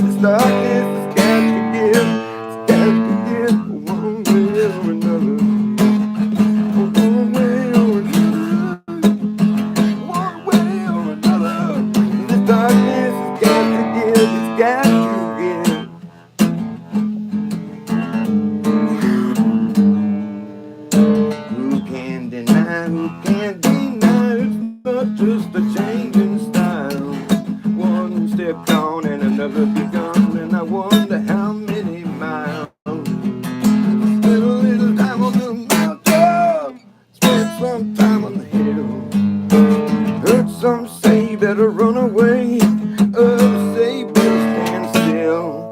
This darkness has got to give, it's got to give, one way or another. One way or another, one way or another. This darkness has got to give, it's got to give. Who can deny, who can deny? It's not just a change in style. One step gone and another begun, and I wonder how many miles. Spent a little time on the mountain, spent some time on the hill. Heard some say better run away, others say better stand still.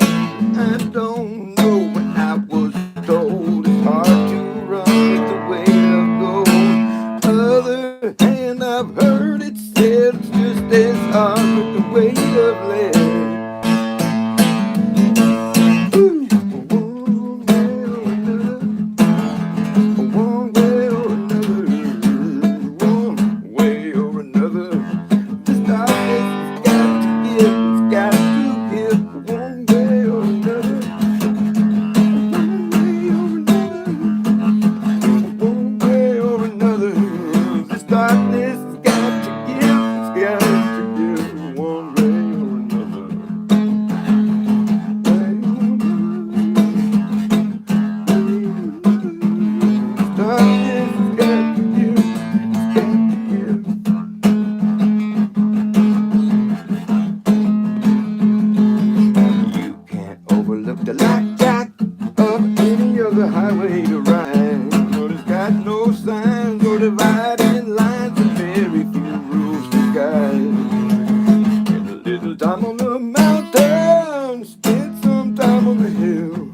I don't know what I was told. It's hard to run with the weight of gold. Other hand, I've heard it said it's just as hard with the weight of lead. Ooh, one way or another, one way or another, one way or another. This darkness has got to give, it's got to give, one way or another, one way or another, one way or another. This darkness has got to give, it's got to give, one way or another. This darkness has got to give, it's got to give. You can't overlook the light jack of any other highway to ride. But it's got no signs or dividing lines and very few rules to guide. Spent a little time on the mountain, spent some time on the hill.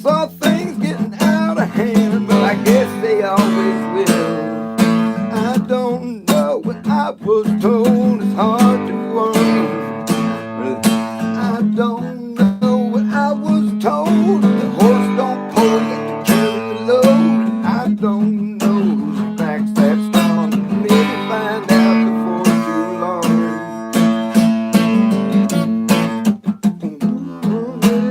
Saw things getting out of hand, but I guess they always will. I don't know what I was told, it's hard to understand. I don't know what I was told. The horse don't pull, you have to carry the load. I don't know whose back's that strong. Maybe find out before too long. One way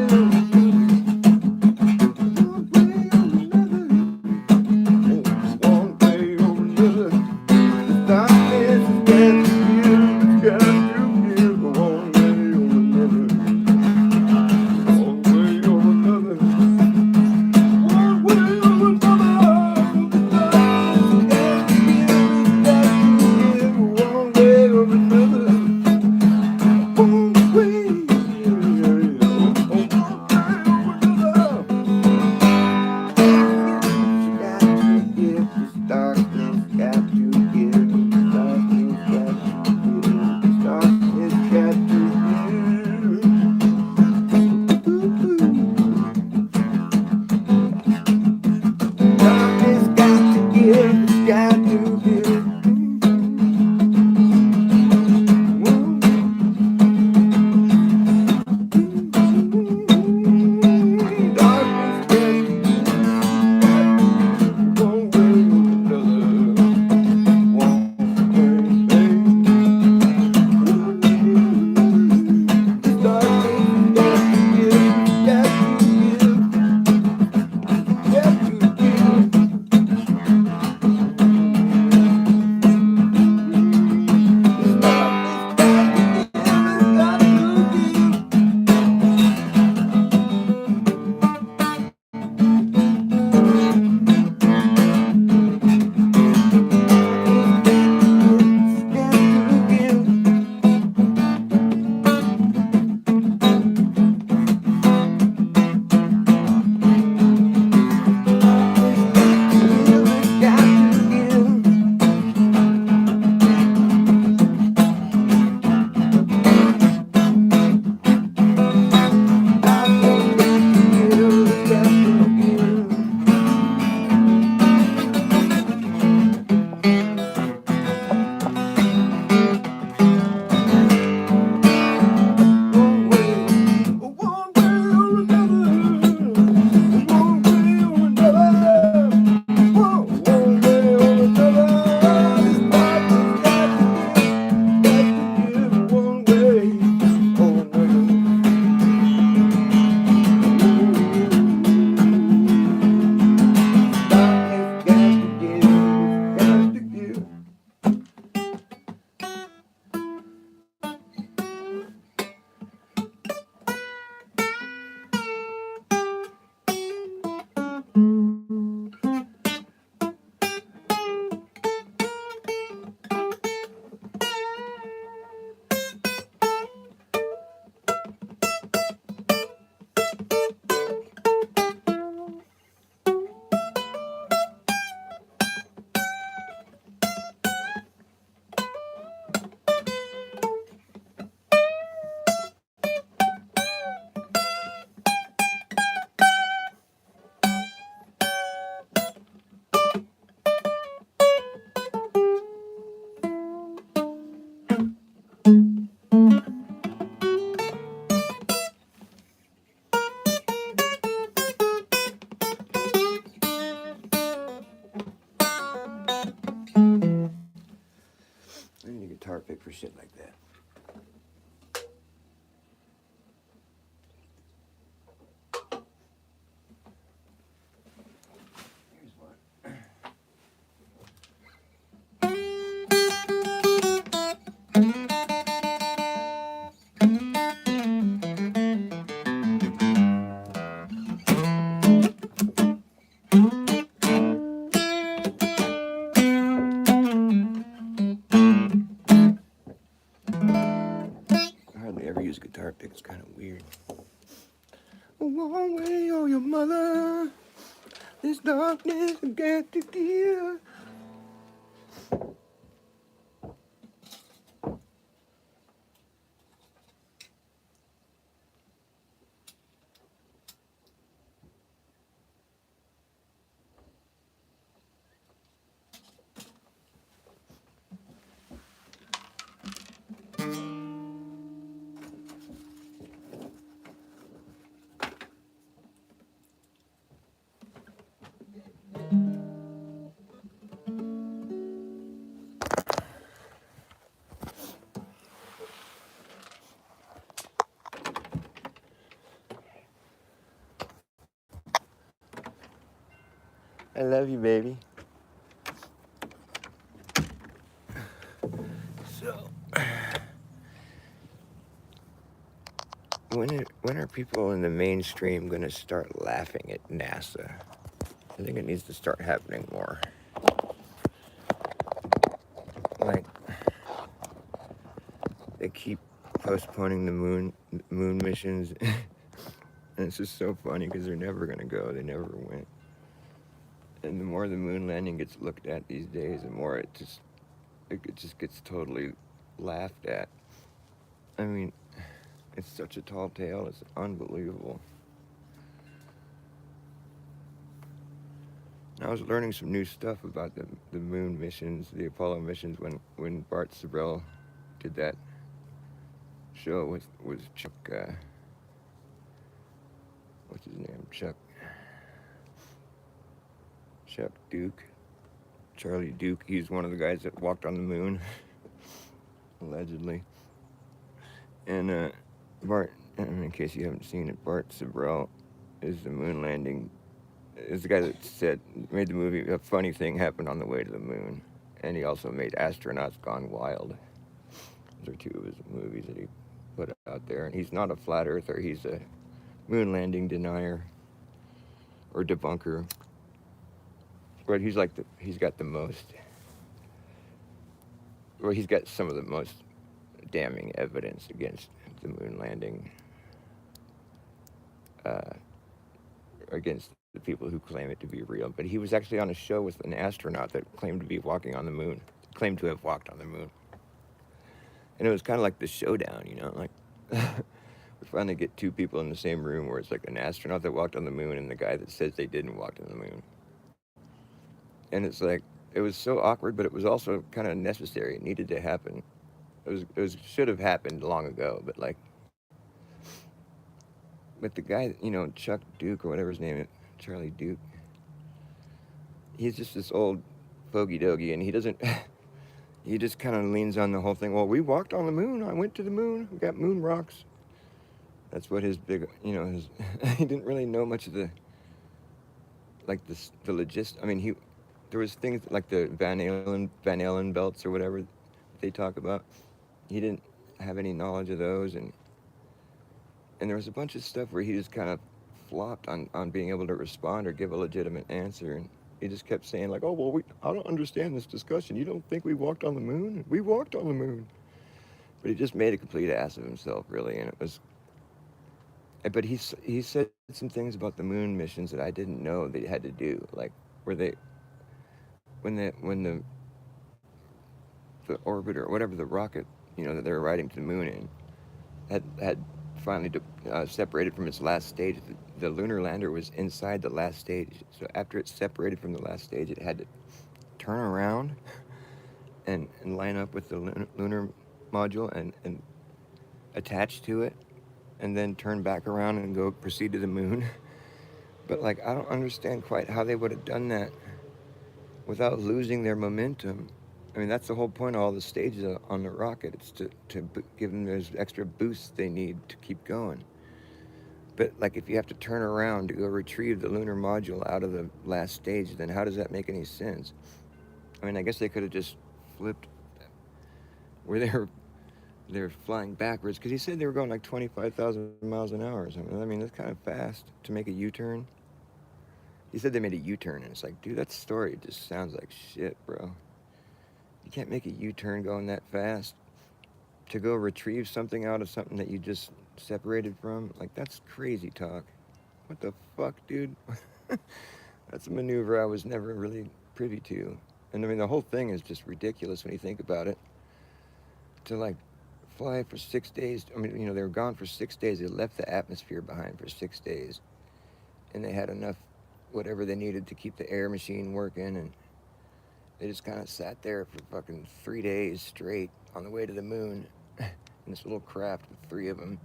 for shit like that. Here's one. I hardly ever use a guitar pick. It's kind of weird. One way or your mother, this darkness I got to deal. I love you, baby. So, when are people in the mainstream going to start laughing at NASA? I think it needs to start happening more. Like, they keep postponing the moon missions, and it's just so funny because they're never going to go. They never went. And the more the moon landing gets looked at these days, the more it just gets totally laughed at. I mean, it's such a tall tale. It's unbelievable. I was learning some new stuff about the moon missions, the Apollo missions, when Bart Sibrel did that show with Chuck, what's his name? Chuck Duke. Charlie Duke. He's one of the guys that walked on the moon, allegedly. And Bart, in case you haven't seen it, Bart Sibrel is the moon landing. Is the guy that made the movie A Funny Thing Happened on the Way to the Moon, and he also made Astronauts Gone Wild. Those are two of his movies that he put out there. And he's not a flat earther. He's a moon landing denier or debunker. But he's got the most. Well, he's got some of the most damning evidence against the moon landing. Against the people who claim it to be real. But he was actually on a show with an astronaut that claimed to have walked on the moon. And it was kind of like the showdown, like we finally get two people in the same room where it's like an astronaut that walked on the moon and the guy that says they didn't walk on the moon. And it's like, it was so awkward, but it was also kind of necessary. It needed to happen. It should have happened long ago, but the guy, Chuck Duke or whatever his name is, Charlie Duke, he's just this old fogey dogie, and he just kind of leans on the whole thing. Well, we walked on the moon. I went to the moon. We got moon rocks. That's what his big, he didn't really know much of the logistics. I mean, there was things like the Van Allen belts or whatever they talk about. He didn't have any knowledge of those, and there was a bunch of stuff where he just kind of flopped on being able to respond or give a legitimate answer, and he just kept saying like, "Oh well, I don't understand this discussion. You don't think we walked on the moon? We walked on the moon." But he just made a complete ass of himself, really, and it was. But he said some things about the moon missions that I didn't know they had to do, like when the orbiter, whatever the rocket, that they were riding to the moon in, had finally separated from its last stage. The lunar lander was inside the last stage. So after it separated from the last stage, it had to turn around and line up with the lunar module and attach to it, and then turn back around and proceed to the moon. But I don't understand quite how they would have done that without losing their momentum I mean, that's the whole point of all the stages on the rocket. It's to give them those extra boosts they need to keep going. But like, if you have to turn around to go retrieve the lunar module out of the last stage, then how does that make any sense? I mean, I guess they could have just flipped where they're flying backwards, because he said they were going like 25,000 miles an hour or something. I mean, that's kind of fast to make a U-turn. He said they made a U-turn, and it's like, dude, that story just sounds like shit, bro. You can't make a U-turn going that fast to go retrieve something out of something that you just separated from. Like, that's crazy talk. What the fuck, dude? That's a maneuver I was never really privy to. And I mean, the whole thing is just ridiculous when you think about it. To like fly for 6 days. I mean, they were gone for 6 days. They left the atmosphere behind for 6 days. And they had enough, whatever they needed to keep the air machine working. And they just kind of sat there for fucking 3 days straight on the way to the moon in this little craft with three of them.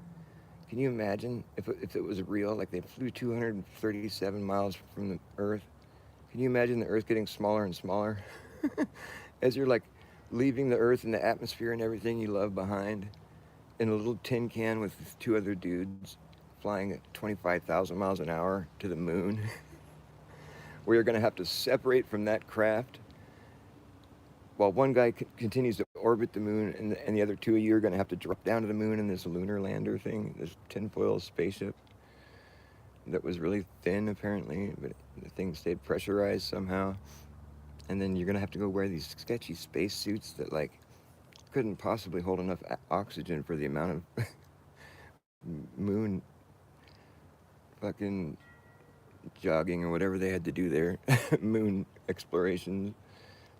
Can you imagine if it was real? Like, they flew 237 miles from the Earth. Can you imagine the Earth getting smaller and smaller as you're like leaving the Earth and the atmosphere and everything you love behind in a little tin can with two other dudes flying at 25,000 miles an hour to the moon, where you're going to have to separate from that craft while one guy continues to orbit the moon, and the other two of you are going to have to drop down to the moon in this lunar lander thing, this tinfoil spaceship that was really thin apparently, but the thing stayed pressurized somehow. And then you're going to have to go wear these sketchy space suits that like couldn't possibly hold enough oxygen for the amount of moon fucking jogging or whatever they had to do there, moon explorations.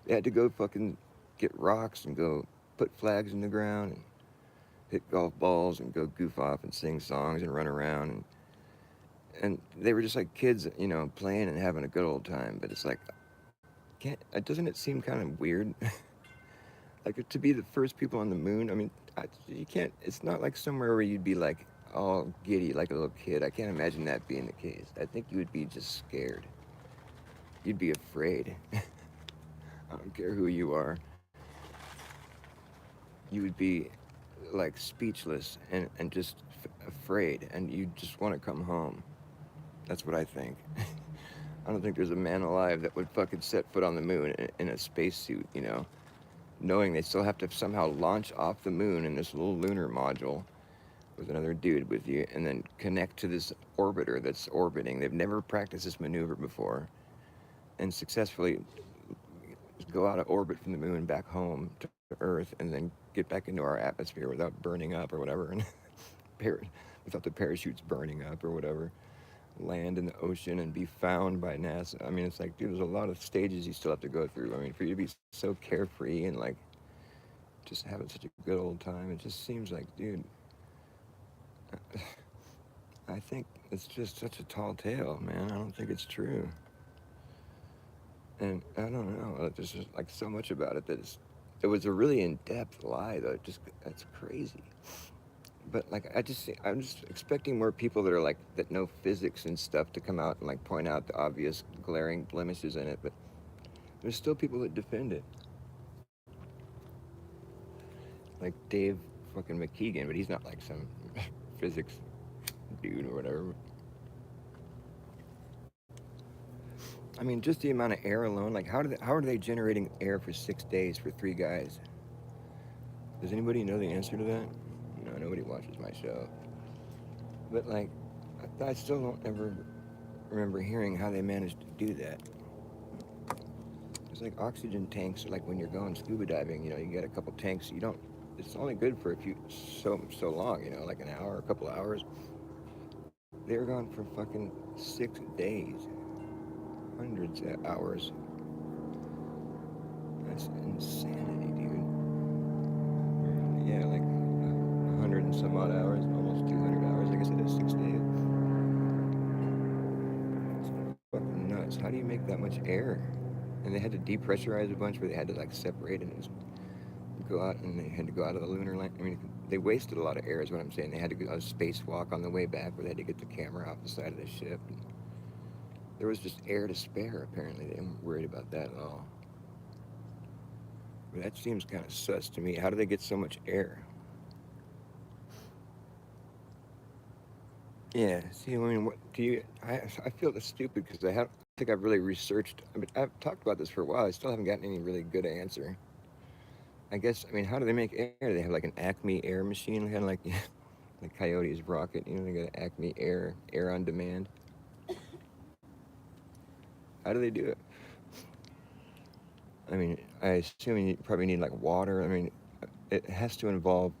They had to go fucking get rocks and go put flags in the ground and hit golf balls and go goof off and sing songs and run around. And they were just like kids, playing and having a good old time. But it's like, doesn't it seem kind of weird? Like, to be the first people on the moon. I mean, you can't. It's not like somewhere where you'd be like all giddy like a little kid. I can't imagine that being the case. I think you would be just scared. You'd be afraid. I don't care who you are. You would be like speechless and just afraid, and you just want to come home. That's what I think. I don't think there's a man alive that would fucking set foot on the moon in a spacesuit, knowing they still have to somehow launch off the moon in this little lunar module with another dude with you, and then connect to this orbiter that's orbiting. They've never practiced this maneuver before, and successfully go out of orbit from the moon back home to Earth, and then get back into our atmosphere without burning up or whatever, and without the parachutes burning up or whatever. Land in the ocean and be found by NASA. I mean, it's like, dude, there's a lot of stages you still have to go through. I mean, for you to be so carefree and like just having such a good old time, it just seems like, dude, I think it's just such a tall tale, man. I don't think it's true. And I don't know. There's just like so much about it it was a really in-depth lie, though. That's crazy. But like, I'm just expecting more people that are like that know physics and stuff to come out and like point out the obvious glaring blemishes in it. But there's still people that defend it, like Dave fucking McKeegan, but he's not like some physics dude or whatever. I mean, just the amount of air alone. Like, how are they generating air for 6 days for three guys? Does anybody know the answer to that? No, nobody watches my show. But like, I still don't ever remember hearing how they managed to do that. It's like oxygen tanks. Like when you're going scuba diving, you get a couple tanks. You don't. It's only good for so long. Like an hour, a couple hours. They were gone for fucking 6 days, hundreds of hours. That's insanity, dude. Yeah, like 100 and some odd hours, almost 200 hours. I guess it is 6 days. It's fucking nuts. How do you make that much air? And they had to depressurize a bunch where they had to like separate and go out, and they had to go out of the lunar land. I mean, they wasted a lot of air, is what I'm saying. They had to go a spacewalk on the way back where they had to get the camera off the side of the ship. And there was just air to spare, apparently. They weren't worried about that at all. That seems kind of sus to me. How do they get so much air? Yeah. See, I mean, what do you? I feel that's stupid because I don't think I've really researched. I mean, I've talked about this for a while. I still haven't gotten any really good answer. I guess. I mean, how do they make air? They have like an Acme air machine, kind of like like Coyote's rocket. You know, they got Acme air on demand. How do they do it? I mean, I assume you probably need like water. I mean, it has to involve,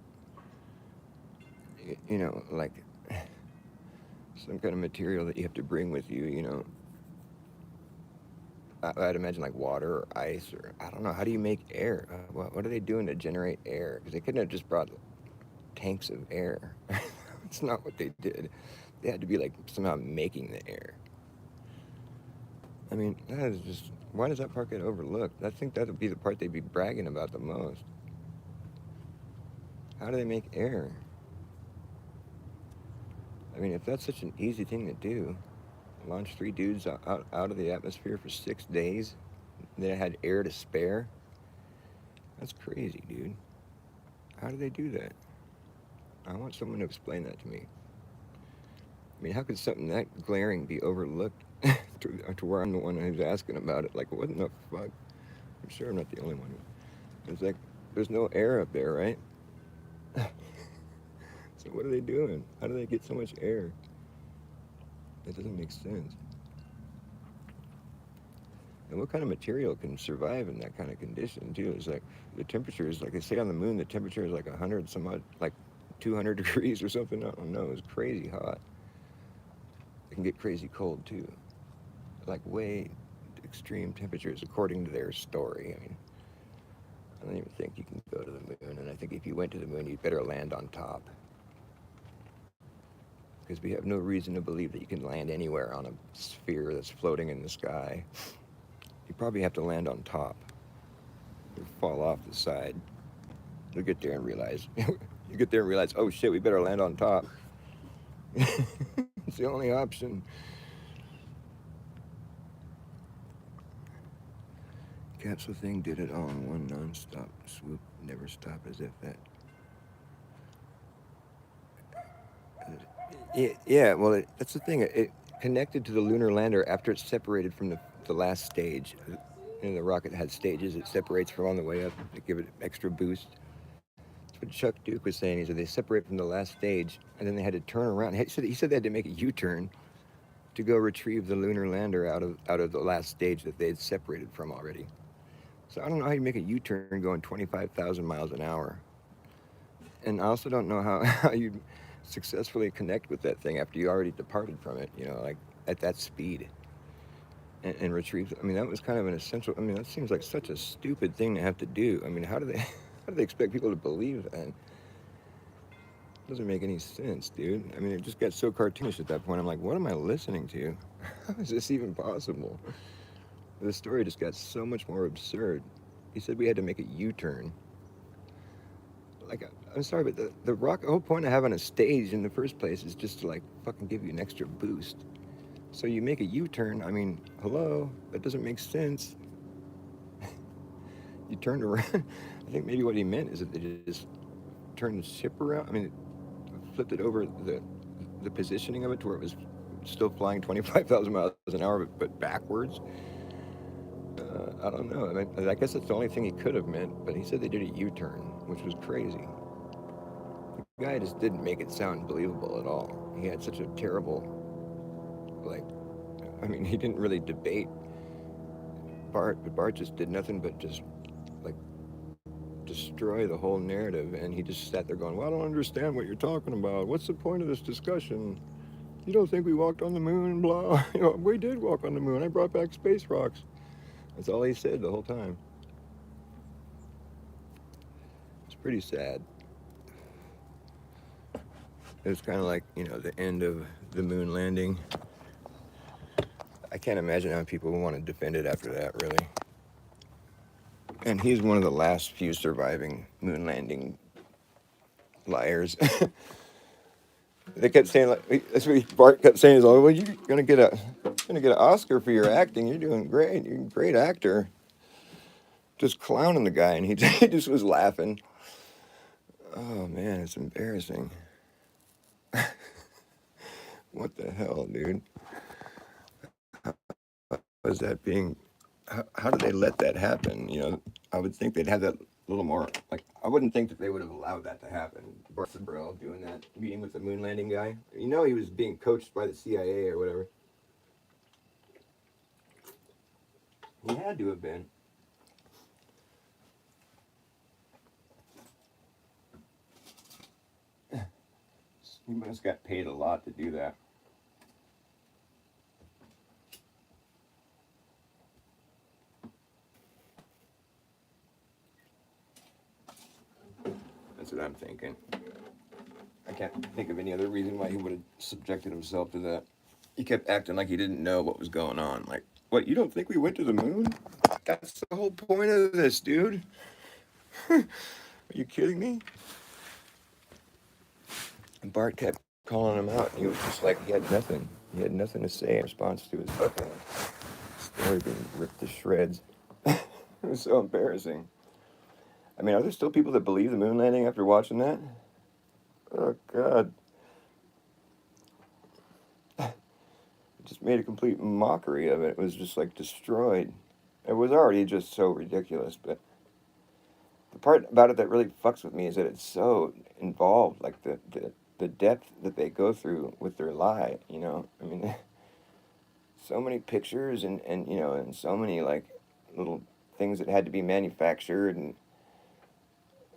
like some kind of material that you have to bring with you. I'd imagine like water or ice or I don't know. How do you make air? What are they doing to generate air? Because they couldn't have just brought tanks of air. That's not what they did. They had to be like somehow making the air. I mean, that is just why does that part get overlooked? I think that would be the part they'd be bragging about the most. How do they make air? I mean, if that's such an easy thing to do, launch three dudes out of the atmosphere for 6 days, they had air to spare. That's crazy, dude. How do they do that? I want someone to explain that to me. I mean, how could something that glaring be overlooked to where I'm the one who's asking about it? Like, what in the fuck? I'm sure I'm not the only one. It's like, there's no air up there, right? So what are they doing? How do they get so much air? That doesn't make sense. And what kind of material can survive in that kind of condition, too? It's like the temperature is, like they say on the moon, the temperature is like 100 some odd, like 200 degrees or something. I don't know. It's crazy hot. It can get crazy cold, too. Like way extreme temperatures, according to their story. I mean, I don't even think you can go to the moon. And I think if you went to the moon, you'd better land on top. Because we have no reason to believe that you can land anywhere on a sphere that's floating in the sky. You probably have to land on top. Or fall off the side. You'll get there and realize, oh shit, we better land on top. It's the only option. Capsule thing did it all in one non-stop swoop, never stop as if that. Yeah, well, that's the thing. It connected to the lunar lander after it separated from the last stage. The rocket had stages. It separates from on the way up to give it extra boost. That's what Chuck Duke was saying. He said they separate from the last stage, and then they had to turn around. He said they had to make a U-turn to go retrieve the lunar lander out of the last stage that they had separated from already. So I don't know how you make a U-turn going 25,000 miles an hour. And I also don't know how you successfully connect with that thing after you already departed from it, like at that speed and retrieve. I mean, that was kind of an essential. I mean, that seems like such a stupid thing to have to do. I mean, how do they how do they expect people to believe that? It doesn't make any sense, dude. I mean, it just got so cartoonish at that point. I'm like, what am I listening to? How is this even possible? The story just got so much more absurd. He said we had to make a U-turn. Like, I'm sorry, but the whole point of having a stage in the first place is just to like fucking give you an extra boost. So you make a U-turn. I mean, hello, that doesn't make sense. You turned around. I think maybe what he meant is that they just turned the ship around. I mean, flipped it over the positioning of it to where it was still flying 25,000 miles an hour, but backwards. I don't know. I mean, I guess that's the only thing he could have meant. But he said they did a U-turn, which was crazy. The guy just didn't make it sound believable at all. He had such a terrible, like, I mean, he didn't really debate Bart, but Bart just did nothing but just, like, destroy the whole narrative. And he just sat there going, well, I don't understand what you're talking about. What's the point of this discussion? You don't think we walked on the moon, blah. We did walk on the moon. I brought back space rocks. That's all he said the whole time. It's pretty sad. It was kind of like, the end of the moon landing. I can't imagine how people would want to defend it after that, really. And he's one of the last few surviving moon landing liars. They kept saying, like, that's what Bart kept saying is, oh, well, you're gonna get an Oscar for your acting. You're doing great. You're a great actor. just clowning the guy, and he he just was laughing. Oh man, it's embarrassing. What the hell, dude? Was that being? How did they let that happen? You know, I would think they'd have that a little more. Like, I wouldn't think that they would have allowed that to happen. Brill doing that meeting with the moon landing guy. You know, he was being coached by the CIA or whatever. He had to have been. He must got paid a lot to do that. That's what I'm thinking. I can't think of any other reason why he would have subjected himself to that. He kept acting like he didn't know what was going on. Like, what, you don't think we went to the moon? That's the whole point of this, dude. Are you kidding me? And Bart kept calling him out. And he was just like, he had nothing. He had nothing to say in response to his fucking story being ripped to shreds. It was so embarrassing. I mean, are there still people that believe the moon landing after watching that? Oh, God. It just made a complete mockery of it. It was just like destroyed. It was already just so ridiculous, but the part about it that really fucks with me is that it's so involved, like the depth that they go through with their lie, you know? I mean, so many pictures and you know, and so many like little things that had to be manufactured and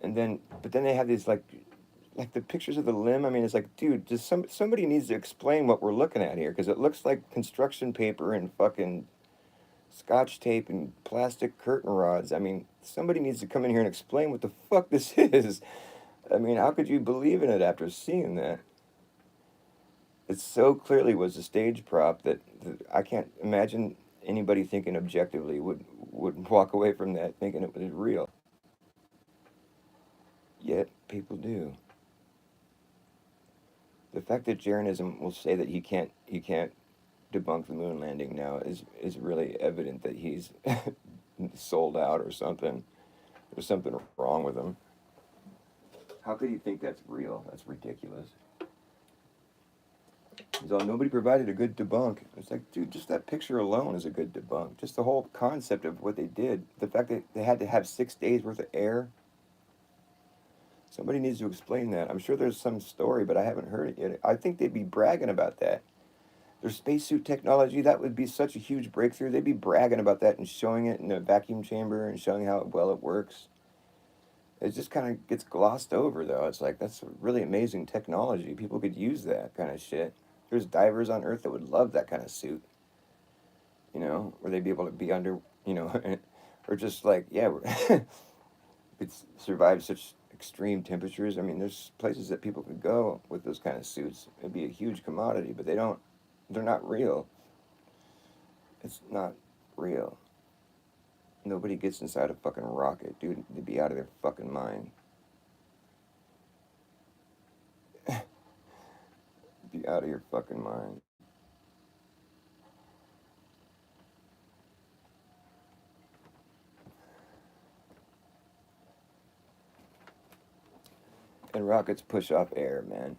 then but then they have these like the pictures of the limb. I mean, it's like, dude, just somebody needs to explain what we're looking at here because it looks like construction paper and fucking scotch tape and plastic curtain rods. I mean, somebody needs to come in here and explain what the fuck this is. I mean, how could you believe in it after seeing that? It so clearly was a stage prop that I can't imagine anybody thinking objectively would walk away from that thinking it was real. Yet people do. The fact that Jeranism will say that he can't debunk the moon landing now is really evident that he's sold out or something. There's something wrong with him. How could he think that's real? That's ridiculous. He's all, nobody provided a good debunk. It's like, dude, just that picture alone is a good debunk. Just the whole concept of what they did. The fact that they had to have 6 days worth of air. Somebody needs to explain that. I'm sure there's some story, but I haven't heard it yet. I think they'd be bragging about that. Their spacesuit technology, that would be such a huge breakthrough. They'd be bragging about that and showing it in a vacuum chamber and showing how well it works. It just kind of gets glossed over, though. It's like, that's really amazing technology. People could use that kind of shit. There's divers on Earth that would love that kind of suit, you know, where they'd be able to be under, you know, or just like, yeah, it's survive such extreme temperatures. I mean, there's places that people could go with those kind of suits. It'd be a huge commodity, but they're not real. It's not real. Nobody gets inside a fucking rocket, dude. They'd be out of their fucking mind. Be out of your fucking mind. And rockets push off air, man.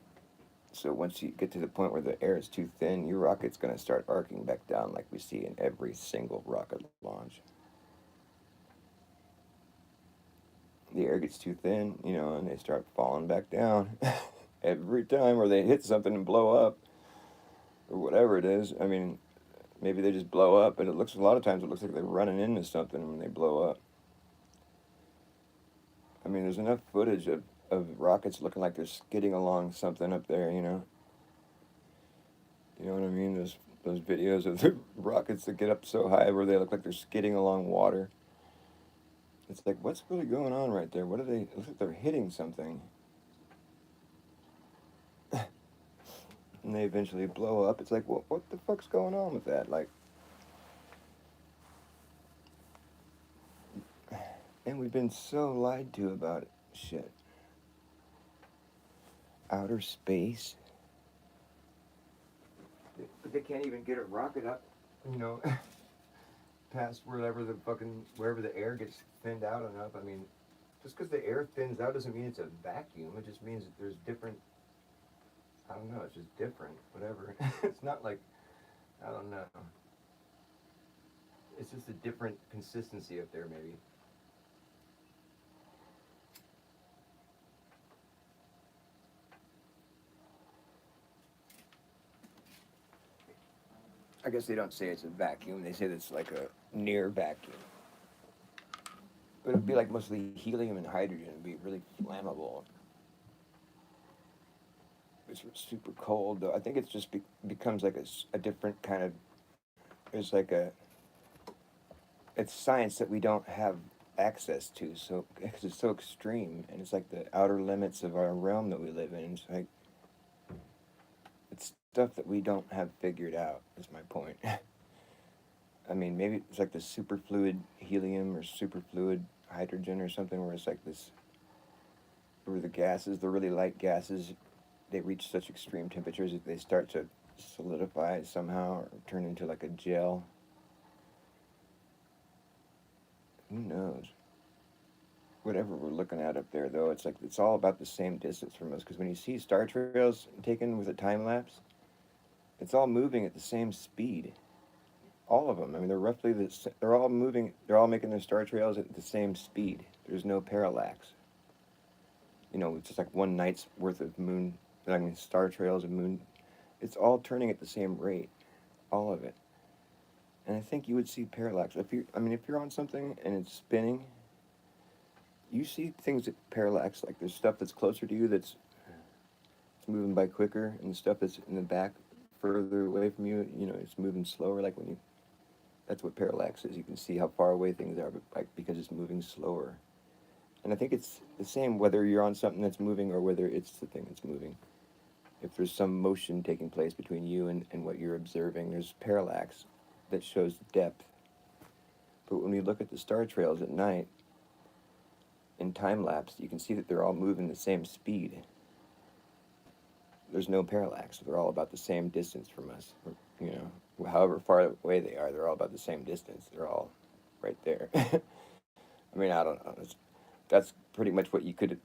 So once you get to the point where the air is too thin, your rocket's going to start arcing back down like we see in every single rocket launch. The air gets too thin, you know, and they start falling back down every time, or they hit something and blow up, or whatever it is. I mean, maybe they just blow up, but a lot of times it looks like they're running into something when they blow up. I mean, there's enough footage of rockets looking like they're skidding along something up there, you know. You know what I mean? Those videos of the rockets that get up so high where they look like they're skidding along water. It's like, what's really going on right there? What are they? It looks like they're hitting something. And they eventually blow up. It's like, what the fuck's going on with that? Like, and we've been so lied to about it. Shit. Outer space. But they can't even get a rocket up, you know, past wherever the air gets thinned out enough. I mean, just because the air thins out doesn't mean it's a vacuum. It just means that there's different. I don't know. It's just different. Whatever. It's not like I don't know. It's just a different consistency up there, maybe. I guess they don't say it's a vacuum. They say it's like a near vacuum. But it'd be like mostly helium and hydrogen. It'd be really flammable. It's super cold, though. I think it's just becomes like a different kind of. There's like a. It's science that we don't have access to, so because it's so extreme, and it's like the outer limits of our realm that we live in. It's like it's stuff that we don't have figured out. Is my point. I mean, maybe it's like the superfluid helium or superfluid hydrogen or something, where it's like this, where the gases, the really light gases, they reach such extreme temperatures that they start to solidify somehow or turn into like a gel. Who knows? Whatever we're looking at up there, though, it's like it's all about the same distance from us. Because when you see star trails taken with a time lapse, it's all moving at the same speed. All of them. I mean, they're roughly they're all moving. They're all making their star trails at the same speed. There's no parallax. It's just like one night's worth of moon. I mean, star trails of moon. It's all turning at the same rate. All of it. And I think you would see parallax. If you're on something and it's spinning, you see things that parallax. Like there's stuff that's closer to you that's it's moving by quicker, and the stuff that's in the back further away from you, it's moving slower. Like when you, that's what parallax is. You can see how far away things are, but like because it's moving slower. And I think it's the same whether you're on something that's moving or whether it's the thing that's moving. If there's some motion taking place between you and what you're observing, there's parallax that shows depth. But when we look at the star trails at night in time lapse, you can see that they're all moving the same speed. There's no parallax. They're all about the same distance from us. However far away they are, they're all about the same distance. They're all right there. I mean, I don't know. That's pretty much what you could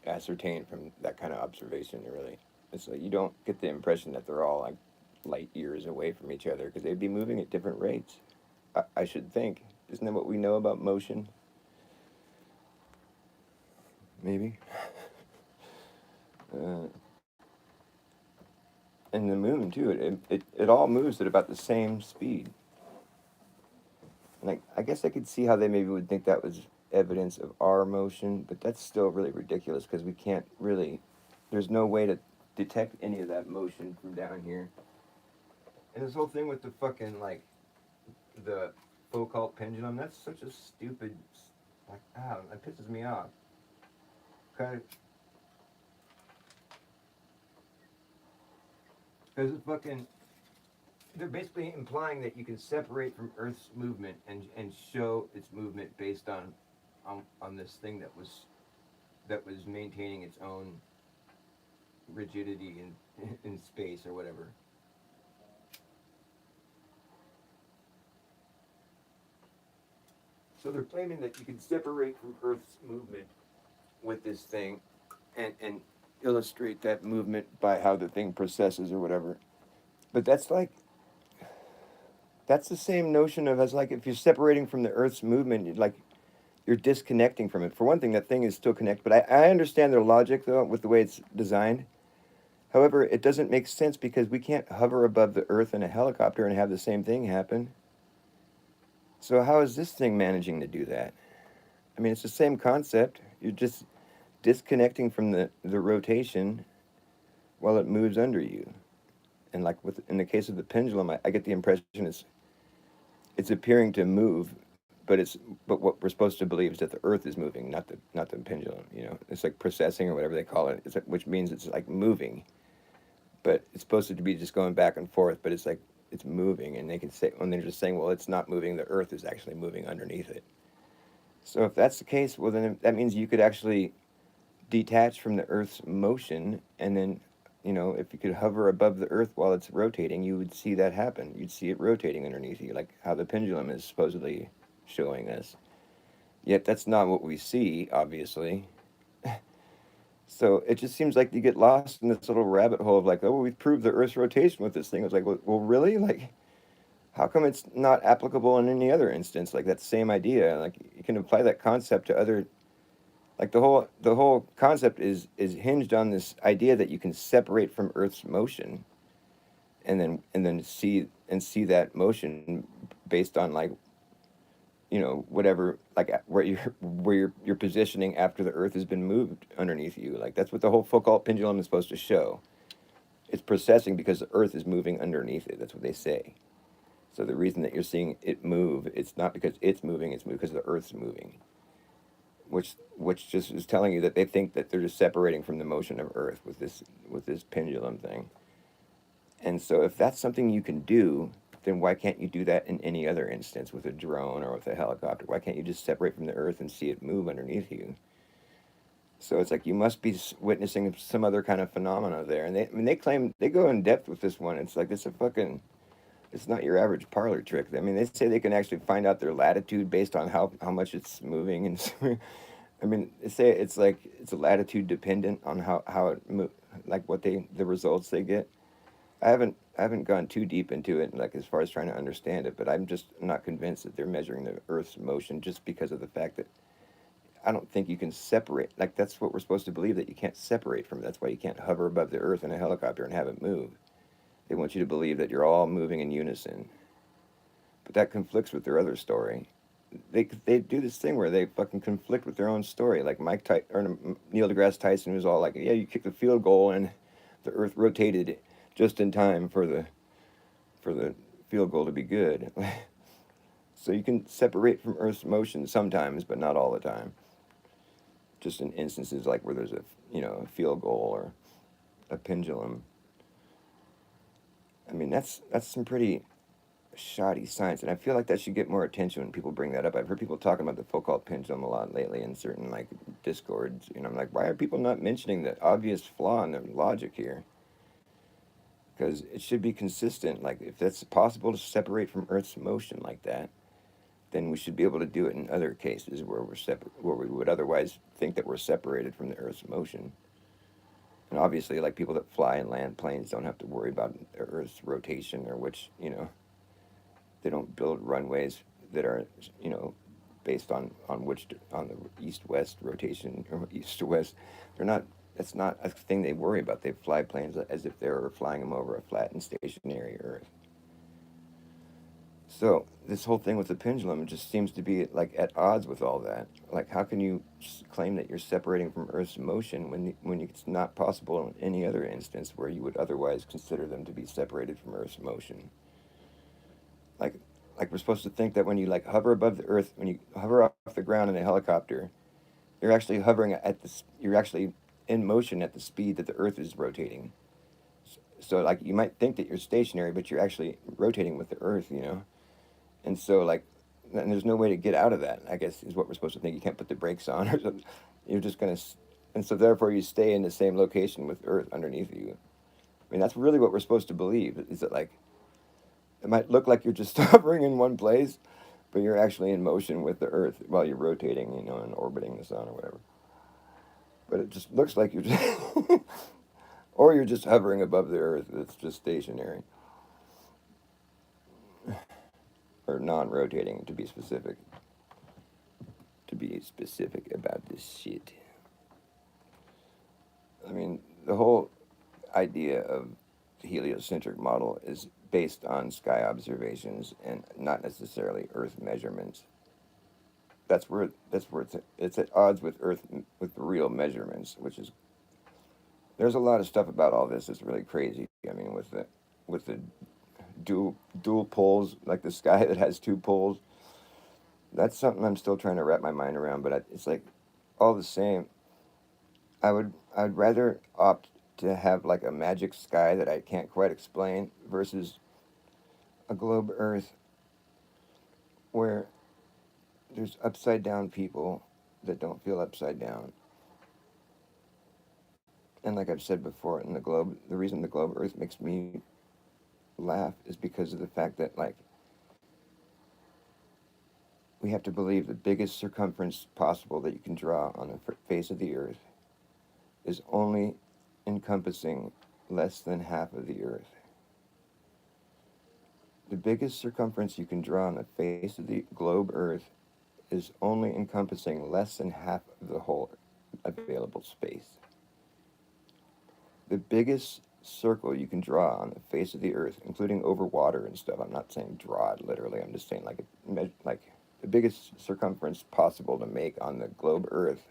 ascertain from that kind of observation. Really, it's like you don't get the impression that they're all like light years away from each other because they'd be moving at different rates. I should think. Isn't that what we know about motion? Maybe. Uh, and the moon too. It all moves at about the same speed. And I guess I could see how they maybe would think that was evidence of our motion, but that's still really ridiculous because we can't really. There's no way to detect any of that motion from down here. And this whole thing with the fucking like the Foucault pendulum, that's such a stupid. Like, that pisses me off. Because it's fucking. They're basically implying that you can separate from Earth's movement and show its movement based on this thing that was maintaining its own rigidity in space or whatever. So they're claiming that you can separate from Earth's movement with this thing and illustrate that movement by how the thing processes or whatever. But that's the same notion of as like if you're separating from the Earth's movement, you're disconnecting from it. For one thing, that thing is still connected. But I understand their logic though with the way it's designed. However, it doesn't make sense because we can't hover above the Earth in a helicopter and have the same thing happen. So how is this thing managing to do that? I mean, it's the same concept. You're just disconnecting from the rotation while it moves under you. And like in the case of the pendulum, I get the impression it's appearing to move, but what we're supposed to believe is that the Earth is moving, not the pendulum. It's like processing or whatever they call it. Which means it's like moving, but it's supposed to be just going back and forth. But it's like it's moving, and they can say when they're just saying, well, it's not moving. The Earth is actually moving underneath it. So if that's the case, well, then that means you could actually detach from the Earth's motion, and then, if you could hover above the Earth while it's rotating, you would see that happen. You'd see it rotating underneath you, like how the pendulum is supposedly showing us. Yet that's not what we see, obviously. So it just seems like you get lost in this little rabbit hole of like, oh, we've proved the Earth's rotation with this thing. It's like, well, really? Like, how come it's not applicable in any other instance? Like that same idea, like you can apply that concept to other. Like the whole concept is hinged on this idea that you can separate from Earth's motion, and then see that motion based on like whatever, like where you're positioning after the Earth has been moved underneath you. Like that's what the whole Foucault pendulum is supposed to show. It's processing because the Earth is moving underneath it. That's what they say. So the reason that you're seeing it move, it's not because it's moving, it's because the Earth's moving. Which just is telling you that they think that they're just separating from the motion of Earth with this pendulum thing. And so if that's something you can do, then why can't you do that in any other instance with a drone or with a helicopter? Why can't you just separate from the Earth and see it move underneath you? So it's like you must be witnessing some other kind of phenomena there. And they claim, they go in depth with this one. It's like it's not your average parlor trick. I mean, they say they can actually find out their latitude based on how much it's moving. And I mean, they say it's like it's a latitude dependent on how like the results they get. I haven't gone too deep into it, like as far as trying to understand it, but I'm just not convinced that they're measuring the Earth's motion just because of the fact that I don't think you can separate. Like that's what we're supposed to believe, that you can't separate from. That's why you can't hover above the Earth in a helicopter and have it move. They want you to believe that you're all moving in unison, but that conflicts with their other story. They do this thing where they fucking conflict with their own story. Like Neil deGrasse Tyson was all like, "Yeah, you kicked the field goal and the Earth rotated just in time for the field goal to be good." So you can separate from Earth's motion sometimes, but not all the time. Just in instances like where there's a field goal or a pendulum. I mean, that's some pretty shoddy science, and I feel like that should get more attention when people bring that up. I've heard people talking about the Foucault pendulum a lot lately in certain like discords. I'm like, why are people not mentioning the obvious flaw in their logic here? Because it should be consistent. Like, if that's possible to separate from Earth's motion like that, then we should be able to do it in other cases where we're separate, where we would otherwise think that we're separated from the Earth's motion. And obviously, like people that fly and land planes don't have to worry about the Earth's rotation, or they don't build runways that are, you know, based on the east-west rotation or east to west. They're not. That's not a thing they worry about. They fly planes as if they were flying them over a flat and stationary Earth. So this whole thing with the pendulum just seems to be like at odds with all that. Like, how can you claim that you're separating from Earth's motion when it's not possible in any other instance where you would otherwise consider them to be separated from Earth's motion? Like, like we're supposed to think that when you like hover above the Earth, when you hover off the ground in a helicopter, you're actually you're actually in motion at the speed that the Earth is rotating. So like you might think that you're stationary, but you're actually rotating with the Earth. And so like, and there's no way to get out of that, I guess, is what we're supposed to think. You can't put the brakes on or something. You're just gonna, and so therefore you stay in the same location with Earth underneath you. I mean, that's really what we're supposed to believe. Is that like it might look like you're just hovering in one place, but you're actually in motion with the Earth while you're rotating, and orbiting the sun or whatever. But it just looks like you're just, or you're just hovering above the Earth. It's just stationary or non-rotating, to be specific. To be specific about this shit. I mean, the whole idea of the heliocentric model is based on sky observations and not necessarily Earth measurements. That's where it's at odds with Earth, with the real measurements, which is, there's a lot of stuff about all this that's really crazy. I mean, with the dual poles, like the sky that has two poles. That's something I'm still trying to wrap my mind around. But it's like all the same. I'd rather opt to have like a magic sky that I can't quite explain versus a globe Earth where there's upside down people that don't feel upside down. And like I've said before, in the globe, the reason the globe Earth makes me laugh is because of the fact that, like, we have to believe the biggest circumference possible that you can draw on the face of the Earth is only encompassing less than half of the Earth. The biggest circumference you can draw on the face of the globe Earth is only encompassing less than half of the whole available space. The biggest circle you can draw on the face of the Earth, including over water and stuff. I'm not saying draw it literally. I'm just saying like the biggest circumference possible to make on the globe Earth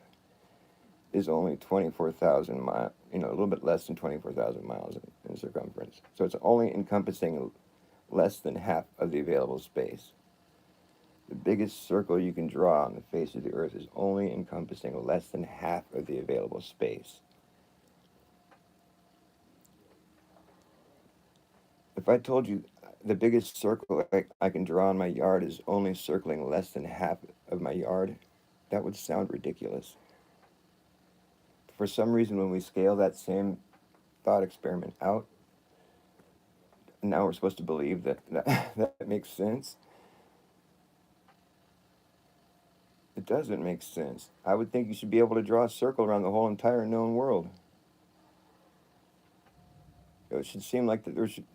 is only 24,000 miles. You know, a little bit less than 24,000 miles in circumference. So it's only encompassing less than half of the available space. The biggest circle you can draw on the face of the Earth is only encompassing less than half of the available space. If I told you the biggest circle I can draw on my yard is only circling less than half of my yard, that would sound ridiculous. For some reason, when we scale that same thought experiment out, now we're supposed to believe that makes sense. It doesn't make sense. I would think you should be able to draw a circle around the whole entire known world. It should seem like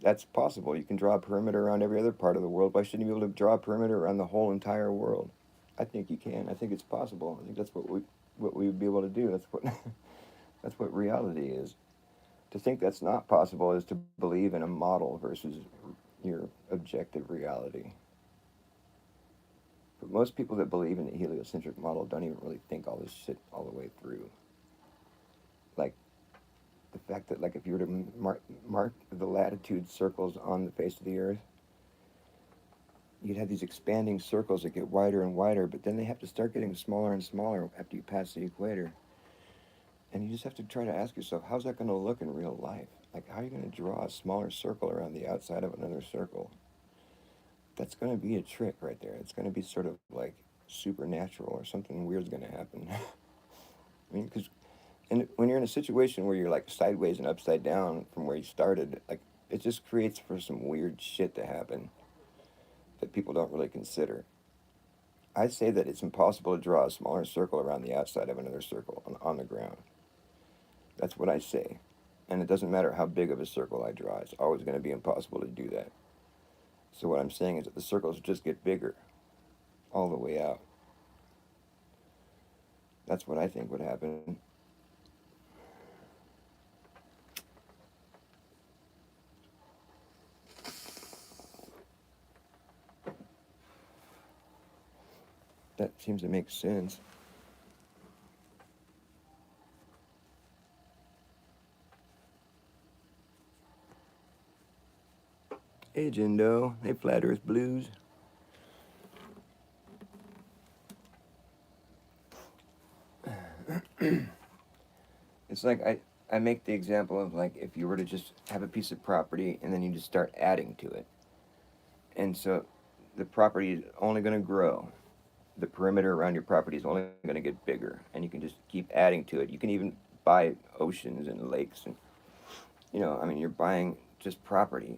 that's possible. You can draw a perimeter around every other part of the world. Why shouldn't you be able to draw a perimeter around the whole entire world? I think you can. I think it's possible. I think that's what we would be able to do. That's what that's what reality is. To think that's not possible is to believe in a model versus your objective reality. But most people that believe in the heliocentric model don't even really think all this shit all the way through. Like the fact that, like, if you were to mark the latitude circles on the face of the Earth, you'd have these expanding circles that get wider and wider, but then they have to start getting smaller and smaller after you pass the equator. And you just have to try to ask yourself, how's that going to look in real life? Like, how are you going to draw a smaller circle around the outside of another circle? That's going to be a trick right there. It's going to be sort of like supernatural, or something weird's going to happen. I mean, because when you're in a situation where you're like sideways and upside down from where you started, like, it just creates for some weird shit to happen that people don't really consider. I say that it's impossible to draw a smaller circle around the outside of another circle on the ground. That's what I say. And it doesn't matter how big of a circle I draw, it's always going to be impossible to do that. So what I'm saying is that the circles just get bigger all the way out. That's what I think would happen. That seems to make sense. Hey, Jindo. Hey, Flat Earth Blues. It's like I make the example of, like, if you were to just have a piece of property and then you just start adding to it. And so the property is only going to grow. The perimeter around your property is only going to get bigger. And you can just keep adding to it. You can even buy oceans and lakes. And, I mean, you're buying just property.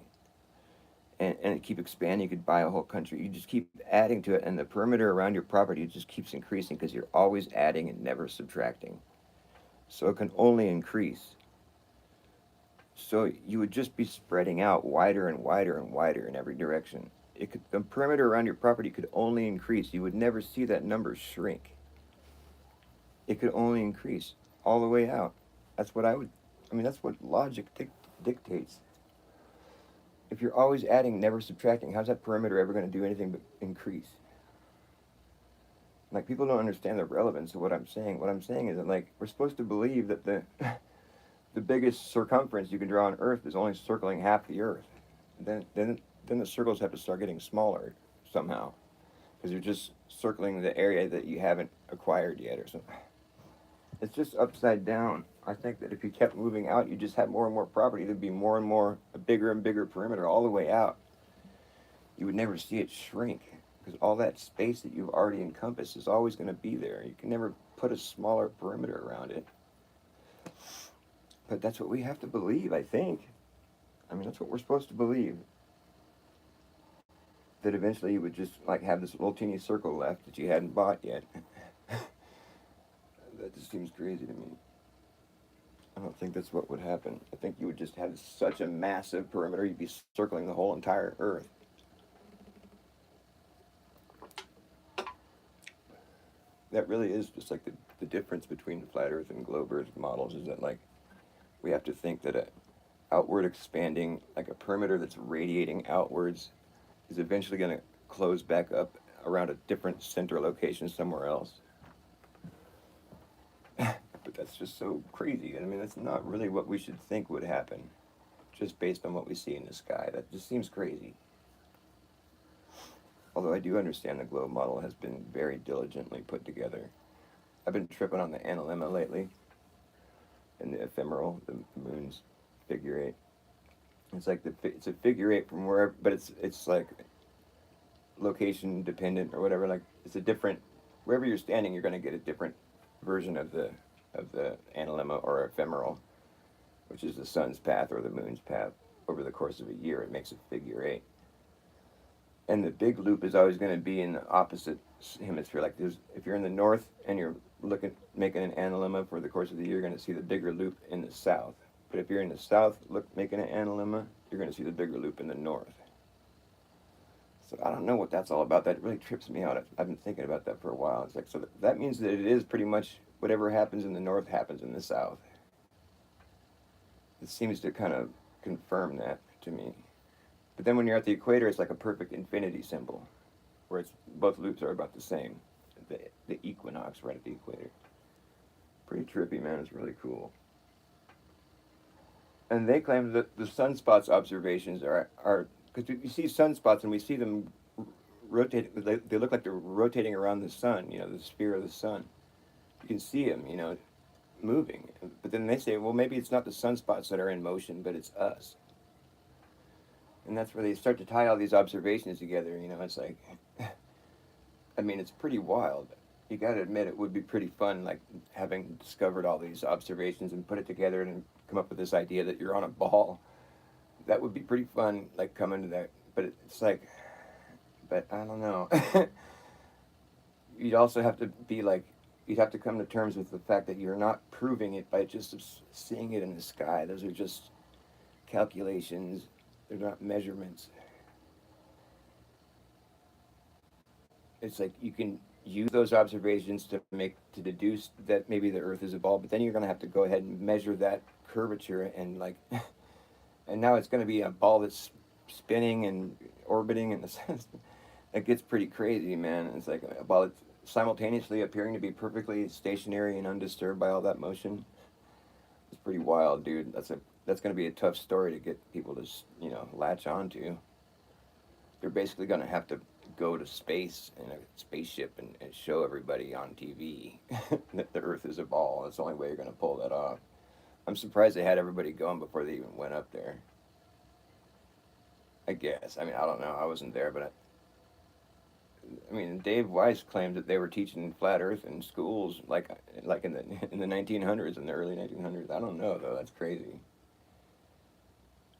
And keep expanding. You could buy a whole country. You just keep adding to it. And the perimeter around your property just keeps increasing because you're always adding and never subtracting. So it can only increase. So you would just be spreading out wider and wider and wider in every direction. The perimeter around your property could only increase. You would never see that number shrink. It could only increase all the way out. That's what logic dictates. If you're always adding, never subtracting, how's that perimeter ever going to do anything but increase? Like, people don't understand the relevance of what I'm saying. What I'm saying is that, like, we're supposed to believe that the biggest circumference you can draw on Earth is only circling half the Earth. Then the circles have to start getting smaller somehow, because you're just circling the area that you haven't acquired yet or something. It's just upside down. I think that if you kept moving out, you just have more and more property. There'd be more and more, a bigger and bigger perimeter all the way out. You would never see it shrink, because all that space that you've already encompassed is always going to be there. You can never put a smaller perimeter around it. But that's what we have to believe, I think. I mean, that's what we're supposed to believe. That eventually you would just like have this little teeny circle left that you hadn't bought yet. That just seems crazy to me. I don't think that's what would happen. I think you would just have such a massive perimeter, you'd be circling the whole entire Earth. That really is just like the difference between the flat Earth and globe Earth models is that like we have to think that a outward expanding, like a perimeter that's radiating outwards, is eventually going to close back up around a different center location somewhere else. But that's just so crazy. I mean, that's not really what we should think would happen, just based on what we see in the sky. That just seems crazy. Although I do understand the globe model has been very diligently put together. I've been tripping on the analemma lately, and the ephemeral, the moon's figure eight. It's like it's a figure eight from wherever, but it's like location dependent or whatever. Like it's a different wherever you're standing, you're going to get a different version of the analemma or ephemeral, which is the sun's path or the moon's path over the course of a year. It makes a figure eight, and the big loop is always going to be in the opposite hemisphere. Like there's if you're in the north and you're looking making an analemma for the course of the year, you're going to see the bigger loop in the south. But if you're in the south making an analemma, you're going to see the bigger loop in the north. So I don't know what that's all about. That really trips me out. I've been thinking about that for a while. It's like, so that means that it is pretty much whatever happens in the north happens in the south. It seems to kind of confirm that to me. But then when you're at the equator, it's like a perfect infinity symbol, where it's both loops are about the same. The equinox right at the equator. Pretty trippy, man. It's really cool. And they claim that the sunspots observations are because you see sunspots and we see them rotate. They look like they're rotating around the sun. You know, the sphere of the sun. You can see them. You know, moving. But then they say, well, maybe it's not the sunspots that are in motion, but it's us. And that's where they start to tie all these observations together. You know, it's like, I mean, it's pretty wild. You got to admit, it would be pretty fun, like having discovered all these observations and put it together and come up with this idea that you're on a ball. That would be pretty fun, like coming to that. But it's like, but I don't know. You'd also have to be like, you'd have to come to terms with the fact that you're not proving it by just seeing it in the sky. Those are just calculations. They're not measurements. It's like you can use those observations to deduce that maybe the Earth is a ball, but then you're going to have to go ahead and measure that curvature and like, and now it's going to be a ball that's spinning and orbiting in the sense. It gets pretty crazy, man. It's like a ball that's simultaneously appearing to be perfectly stationary and undisturbed by all that motion. It's pretty wild, dude. That's going to be a tough story to get people to latch onto. They're basically going to have to go to space in a spaceship and show everybody on TV that the Earth is a ball. That's the only way you're going to pull that off. I'm surprised they had everybody going before they even went up there. I guess. I mean, I don't know. I wasn't there, but I mean, Dave Weiss claimed that they were teaching flat Earth in schools, like in the 1900s, in the early 1900s. I don't know though. That's crazy.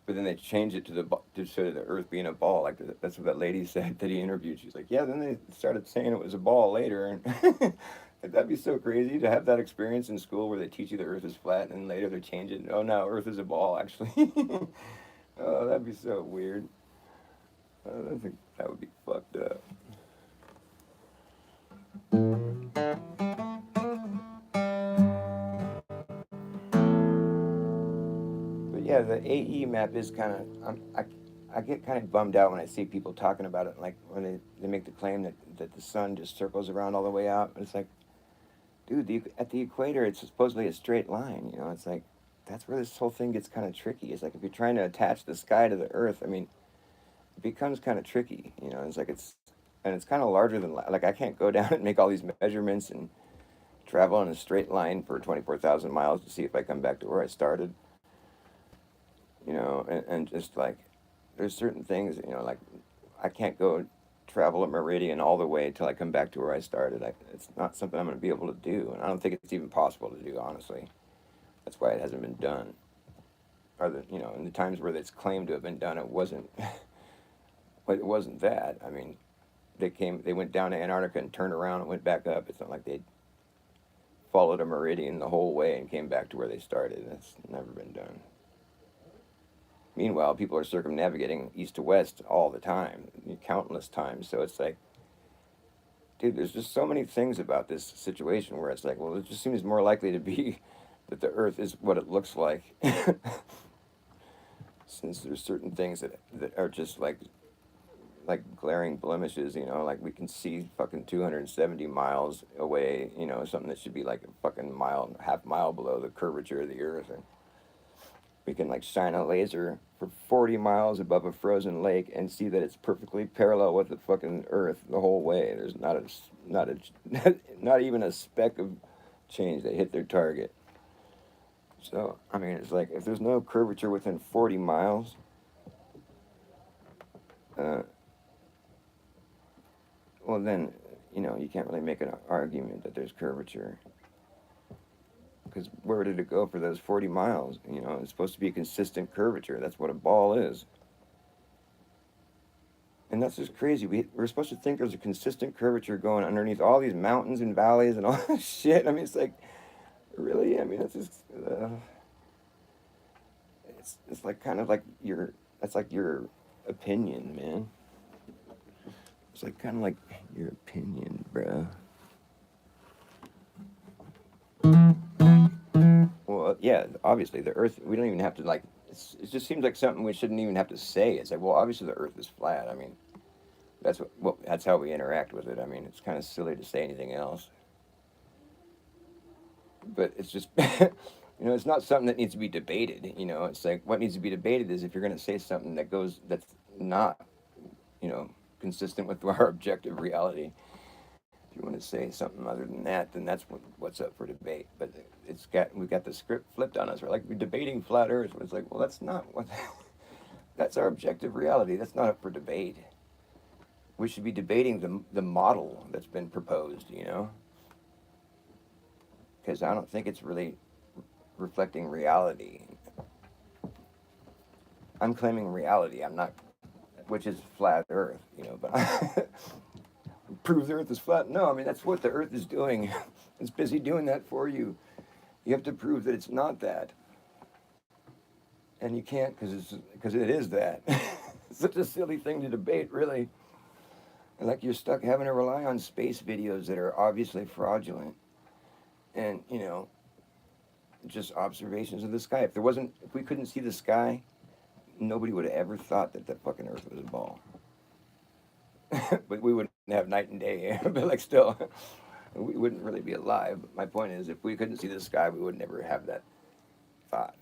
But then they changed it to show the Earth being a ball. Like that's what that lady said that he interviewed. She's like, yeah. Then they started saying it was a ball later, and that'd be so crazy to have that experience in school where they teach you the Earth is flat, and later they change it. Oh no, Earth is a ball actually. Oh, that'd be so weird. I think that would be fucked up. But yeah, the AE map is kind of I get kind of bummed out when I see people talking about it, like when they make the claim that the sun just circles around all the way out. It's like, dude, at the equator, it's supposedly a straight line. You know, it's like that's where this whole thing gets kind of tricky. It's like if you're trying to attach the sky to the Earth, I mean, it becomes kind of tricky. You know, it's like it's kind of larger than like I can't go down and make all these measurements and travel in a straight line for 24,000 miles to see if I come back to where I started. You know, and just like there's certain things, you know, like I can't go travel a meridian all the way until I come back to where I started. It's not something I'm going to be able to do, and I don't think it's even possible to do, honestly. That's why it hasn't been done. Or in the times where it's claimed to have been done, it wasn't. But it wasn't that. I mean, they went down to Antarctica and turned around and went back up. It's not like they followed a meridian the whole way and came back to where they started. That's never been done. Meanwhile, people are circumnavigating east to west all the time, countless times. So it's like, dude, there's just so many things about this situation where it's like, well, it just seems more likely to be that the Earth is what it looks like, since there's certain things that are just like glaring blemishes. Like we can see fucking 270 miles away. Something that should be like a fucking mile, half mile below the curvature of the Earth, and we can like shine a laser for 40 miles above a frozen lake and see that it's perfectly parallel with the fucking Earth the whole way. There's not a not even a speck of change. They hit their target. So I mean, it's like if there's no curvature within 40 miles, uh, well then you can't really make an argument that there's curvature. Because where did it go for those 40 miles? It's supposed to be a consistent curvature. That's what a ball is. And that's just crazy. We're supposed to think there's a consistent curvature going underneath all these mountains and valleys and all this shit. I mean, it's like, really? I mean, it's just, it's like kind of like that's like your opinion, man. It's like kind of like your opinion, bro. Well, yeah, obviously the Earth. We don't even have to like. It just seems like something we shouldn't even have to say. It's like, well, obviously the Earth is flat. I mean, that's how we interact with it. I mean, it's kind of silly to say anything else. But it's just, it's not something that needs to be debated. It's like what needs to be debated is if you're going to say something that's not, you know, consistent with our objective reality. If you want to say something other than that, then that's what's up for debate. But we've got the script flipped on us. We're debating flat Earth. It's like, well, that's not what. That's our objective reality. That's not up for debate. We should be debating the model that's been proposed. Because I don't think it's really reflecting reality. I'm claiming reality. I'm not, which is flat Earth. But prove the Earth is flat. No, I mean that's what the Earth is doing. It's busy doing that for you. You have to prove that it's not that, and you can't because it is that. It's such a silly thing to debate, really. And like you're stuck having to rely on space videos that are obviously fraudulent, and just observations of the sky. If we couldn't see the sky, nobody would have ever thought that the fucking Earth was a ball. But we wouldn't have night and day. But like still, we wouldn't really be alive. But my point is, if we couldn't see the sky, we would never have that thought.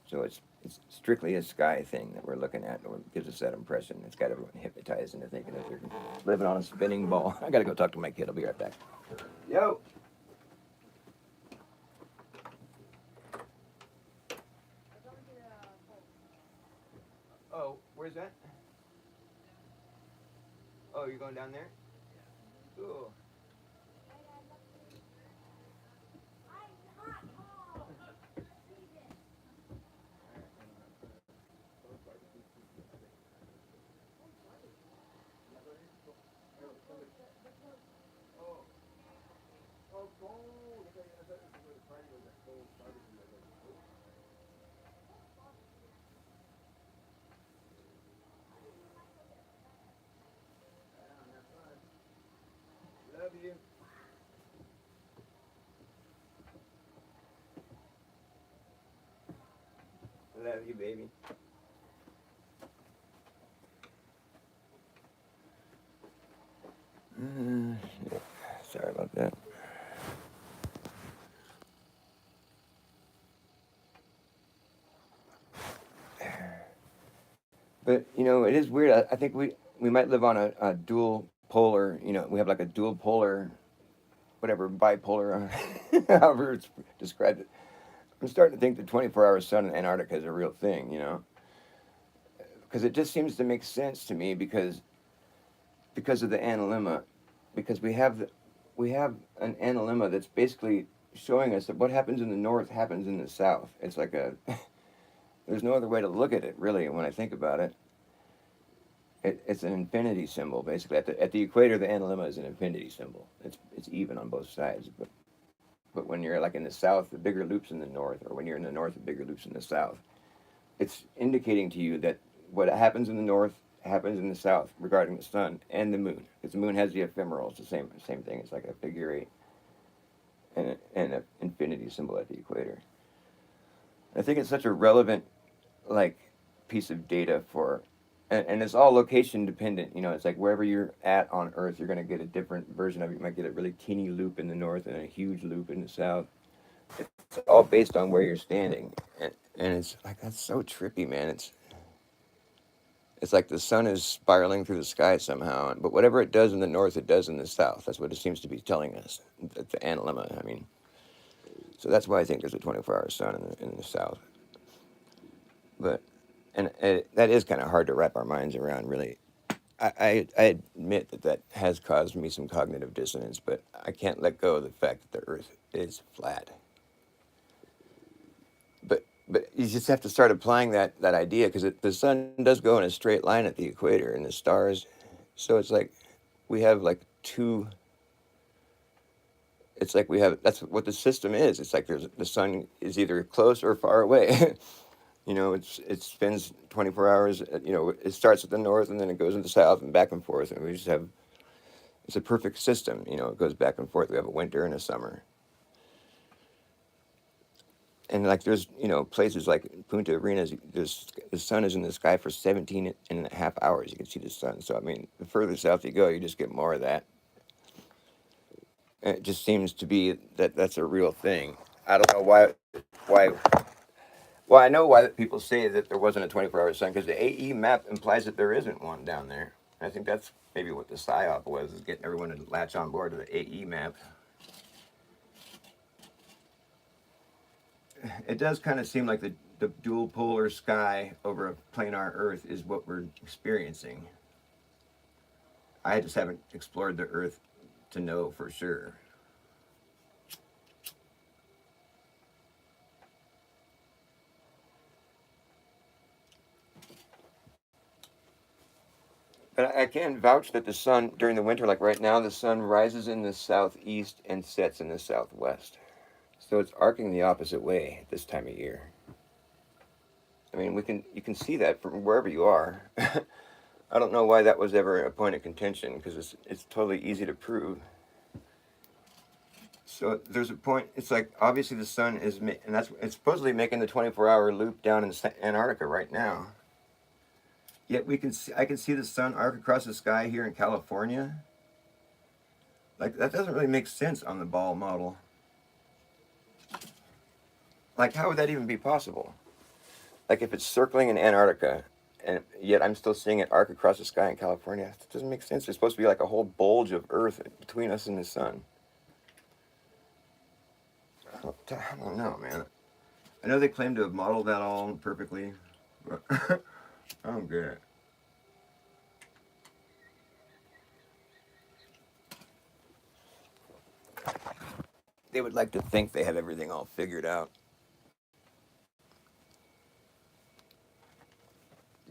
So it's strictly a sky thing that we're looking at, or gives us that impression. It's got everyone hypnotized into thinking that they're living on a spinning ball. I gotta go talk to my kid. I'll be right back. Yo. Oh, where's that? Oh, you're going down there? Cool. Love you. Love you, baby. Sorry about that. But it is weird. I think we might live on a dual polar. We have like a dual polar, whatever, bipolar, however it's described. I'm starting to think the 24-hour sun in Antarctica is a real thing. Because it just seems to make sense to me because of the analemma, because we have an analemma that's basically showing us that what happens in the north happens in the south. It's like a there's no other way to look at it really. When I think about it, it's an infinity symbol basically. At the equator, the analemma is an infinity symbol. It's even on both sides. But when you're like in the south, the bigger loops in the north, or when you're in the north, the bigger loops in the south. It's indicating to you that what happens in the north happens in the south regarding the sun and the moon. Because the moon has the ephemeral. It's the same thing. It's like a figure eight and an infinity symbol at the equator. I think it's such a relevant like piece of data for, and it's all location dependent. You know, it's like wherever you're at on Earth, you're going to get a different version of it. You might get a really teeny loop in the north and a huge loop in the south. It's all based on where you're standing, and it's like that's so trippy, man. It's like the sun is spiraling through the sky somehow, but whatever it does in the north, it does in the south. That's what it seems to be telling us. The analemma. I mean, so that's why I think there's a 24-hour sun in the south. But and that is kind of hard to wrap our minds around, really. I admit that has caused me some cognitive dissonance, but I can't let go of the fact that the Earth is flat. But you just have to start applying that idea because the sun does go in a straight line at the equator and the stars, so it's like we have like two. It's like we have that's what the system is. It's like the sun is either close or far away. You know, it spends 24 hours. You know, it starts at the north and then it goes into the south and back and forth, and we just have it's a perfect system. You know, it goes back and forth. We have a winter and a summer. And like there's places like Punta Arenas, the sun is in the sky for 17 and a half hours. You can see the sun. So I mean, the further south you go, you just get more of that. And it just seems to be that that's a real thing. I don't know why. Well, I know why people say that there wasn't a 24-hour sun because the AE map implies that there isn't one down there. I think that's maybe what the psyop was, is getting everyone to latch on board to the AE map. It does kind of seem like the dual polar sky over a planar Earth is what we're experiencing. I just haven't explored the Earth to know for sure. But I can vouch that the sun during the winter, like right now, the sun rises in the southeast and sets in the southwest. So it's arcing the opposite way this time of year. I mean, you can see that from wherever you are. I don't know why that was ever a point of contention because it's totally easy to prove. So there's a point. It's like obviously the sun is, and it's supposedly making the 24-hour loop down in Antarctica right now. Yet I can see the sun arc across the sky here in California. Like that doesn't really make sense on the ball model. Like how would that even be possible? Like if it's circling in Antarctica, and yet I'm still seeing it arc across the sky in California. It doesn't make sense. There's supposed to be like a whole bulge of Earth between us and the sun. I don't know, man. I know they claim to have modeled that all perfectly, but I don't get it. They would like to think they have everything all figured out.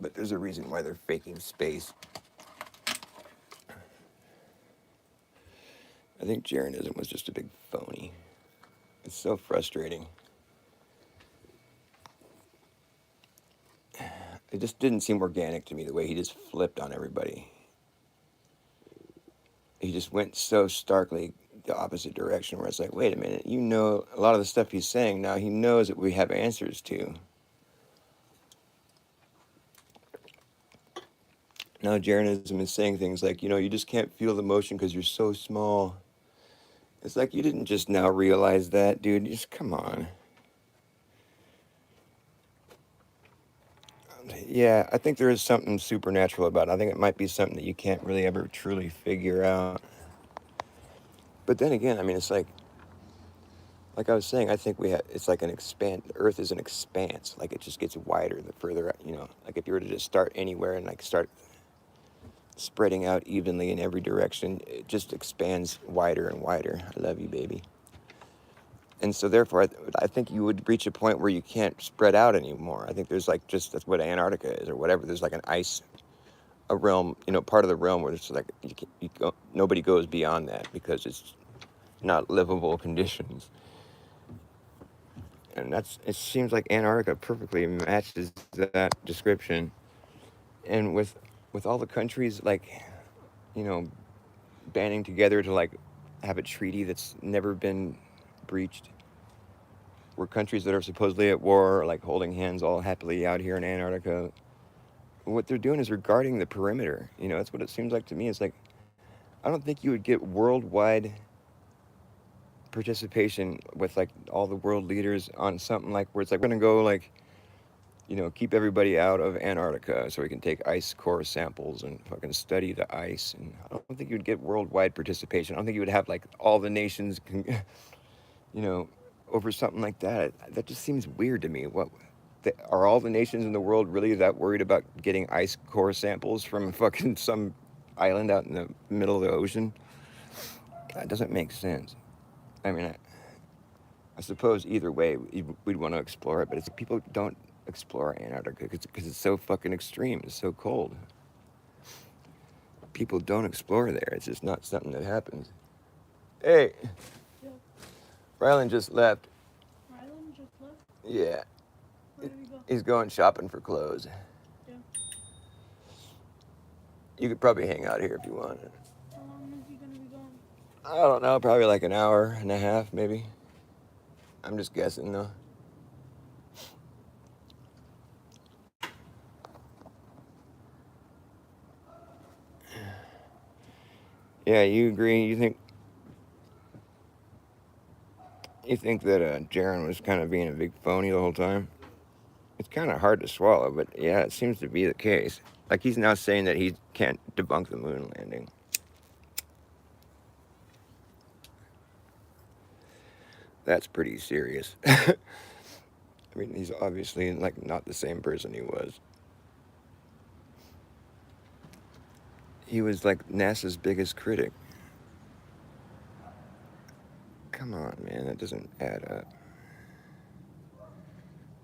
But there's a reason why they're faking space. I think Jeranism was just a big phony. It's so frustrating. It just didn't seem organic to me the way he just flipped on everybody. He just went so starkly the opposite direction where it's like, wait a minute, you know, a lot of the stuff he's saying now, he knows that we have answers to. Now Jeranism is saying things like, you know, you just can't feel the motion because you're so small. It's like you didn't just now realize that, dude. Just come on. Yeah, I think there is something supernatural about it. I think it might be something that you can't really ever truly figure out. But then again, I mean, it's like I was saying, I think it's like an expand. The Earth is an expanse. Like it just gets wider the further, you know. Like if you were to just start anywhere and like start spreading out evenly in every direction, it just expands wider and wider. I love you, baby. And so therefore, I think you would reach a point where you can't spread out anymore. I think there's like just that's what Antarctica is or whatever. There's like an ice a realm, part of the realm where it's like nobody goes beyond that because it's not livable conditions. And it seems like Antarctica perfectly matches that description. And with all the countries like you know banding together to like have a treaty that's never been breached, where countries that are supposedly at war are like holding hands all happily out here in Antarctica. What they're doing is regarding the perimeter. That's what it seems like to me. It's like I don't think you would get worldwide participation with like all the world leaders on something like where it's like we're gonna go like keep everybody out of Antarctica so we can take ice core samples and fucking study the ice. And I don't think you'd get worldwide participation. I don't think you would have like all the nations you know over something like that. That just seems weird to me. Are all the nations in the world really that worried about getting ice core samples from fucking some island out in the middle of the ocean? That doesn't make sense. I mean, I suppose either way we'd want to explore it, but it's people don't explore Antarctica because it's so fucking extreme. It's so cold. People don't explore there. It's just not something that happens. Hey, Yeah. Rylan just left. Rylan just left? Yeah. Where did he go? He's going shopping for clothes. Yeah. You could probably hang out here if you wanted. How long is he gonna be gone? I don't know, probably like an hour and a half, maybe. I'm just guessing, though. Yeah, you agree? You think that Jaron was kind of being a big phony the whole time? It's kind of hard to swallow, but yeah, it seems to be the case. Like he's now saying that he can't debunk the moon landing. That's pretty serious. I mean, he's obviously like not the same person he was. He was like NASA's biggest critic. Come on, man, that doesn't add up.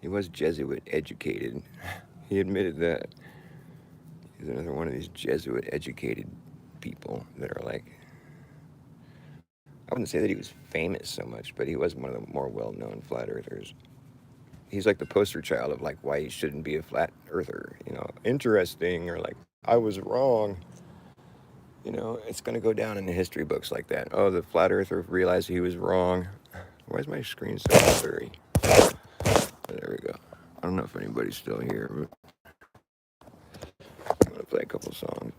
He was Jesuit educated. He admitted that. He's another one of these Jesuit educated people that are like, I wouldn't say that he was famous so much, but he was one of the more well-known flat earthers. He's like the poster child of like why he shouldn't be a flat earther. Interesting, or like I was wrong. It's gonna go down in the history books like that. Oh, the flat earther realized he was wrong. Why is my screen so blurry? There we go. I don't know if anybody's still here. I'm gonna play a couple songs.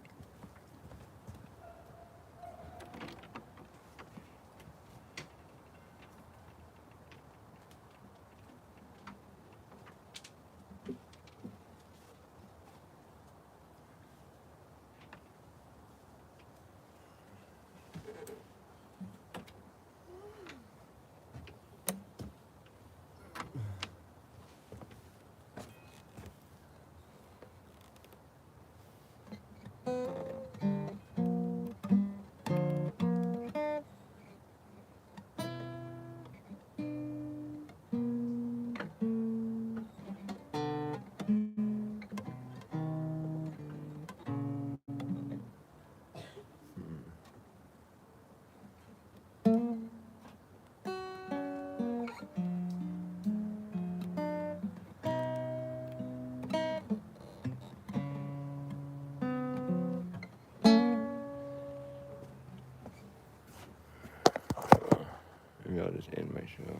Maybe I'll just end my show.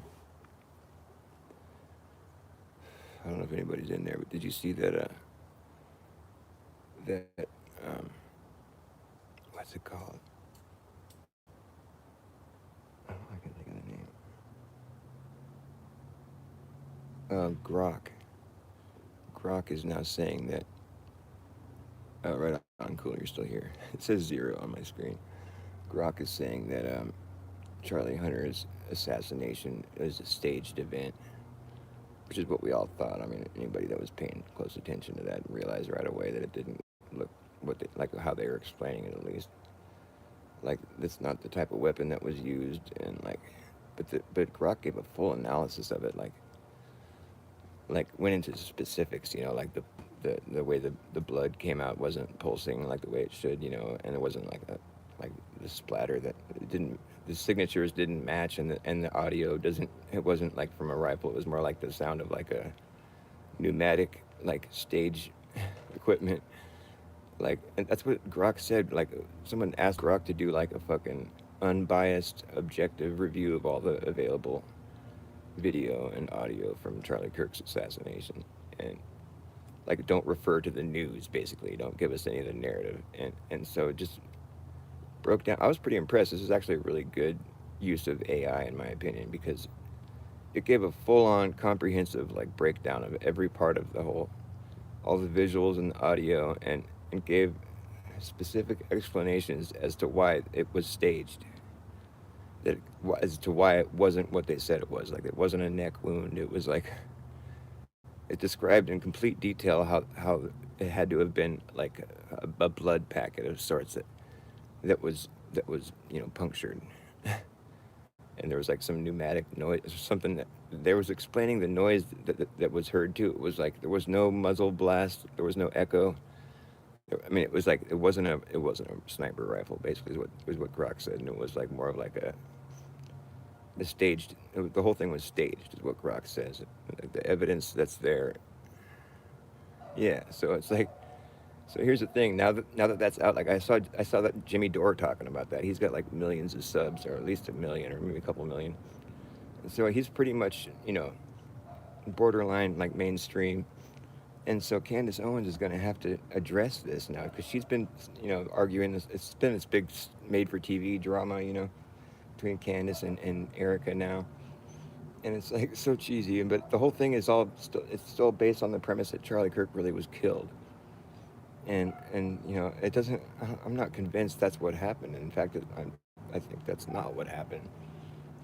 I don't know if anybody's in there, but did you see that? That what's it called? Oh, I can think of the name. Grok. Grok is now saying that. Right on, cool. You're still here. It says 0 on my screen. Grok is saying that Charlie Hunter's assassination is a staged event, which is what we all thought. I mean, anybody that was paying close attention to that realized right away that it didn't look like how they were explaining it, at least. Like, that's not the type of weapon that was used, and like but Grok gave a full analysis of it, like went into specifics, like the way the blood came out wasn't pulsing like the way it should, and it wasn't like the splatter that it didn't the signatures didn't match, and the audio doesn't it wasn't like from a rifle. It was more like the sound of like a pneumatic like stage equipment. Like, and that's what Grok said. Like, someone asked Grok to do like a fucking unbiased, objective review of all the available video and audio from Charlie Kirk's assassination, and like don't refer to the news. Basically, don't give us any of the narrative. And so it just broke down. I was pretty impressed. This is actually a really good use of AI in my opinion, because it gave a full-on comprehensive like breakdown of every part of the whole, all the visuals and the audio, and gave specific explanations as to why it was staged, that as to why it wasn't what they said it was. Like, it wasn't a neck wound. It was like, it described in complete detail how it had to have been like a blood packet of sorts that was punctured. And there was like some pneumatic noise or something that there was explaining the noise that was heard too. It was like there was no muzzle blast, there was no echo. I mean, it was like it wasn't a sniper rifle. Basically, is what Grok said, and it was like more of like a staged. The whole thing was staged, is what Grok says. The evidence that's there. Yeah, so it's like, so here's the thing. Now that that's out, like I saw that Jimmy Dore talking about that. He's got like millions of subs, or at least a million, or maybe a couple million. And so he's pretty much borderline like mainstream. And so Candace Owens is going to have to address this now, because she's been arguing this. It's been this big made for TV drama, between Candace and Erica now. And it's like so cheesy, but the whole thing is all still, it's still based on the premise that Charlie Kirk really was killed. And it doesn't. I'm not convinced that's what happened. In fact, I think that's not what happened.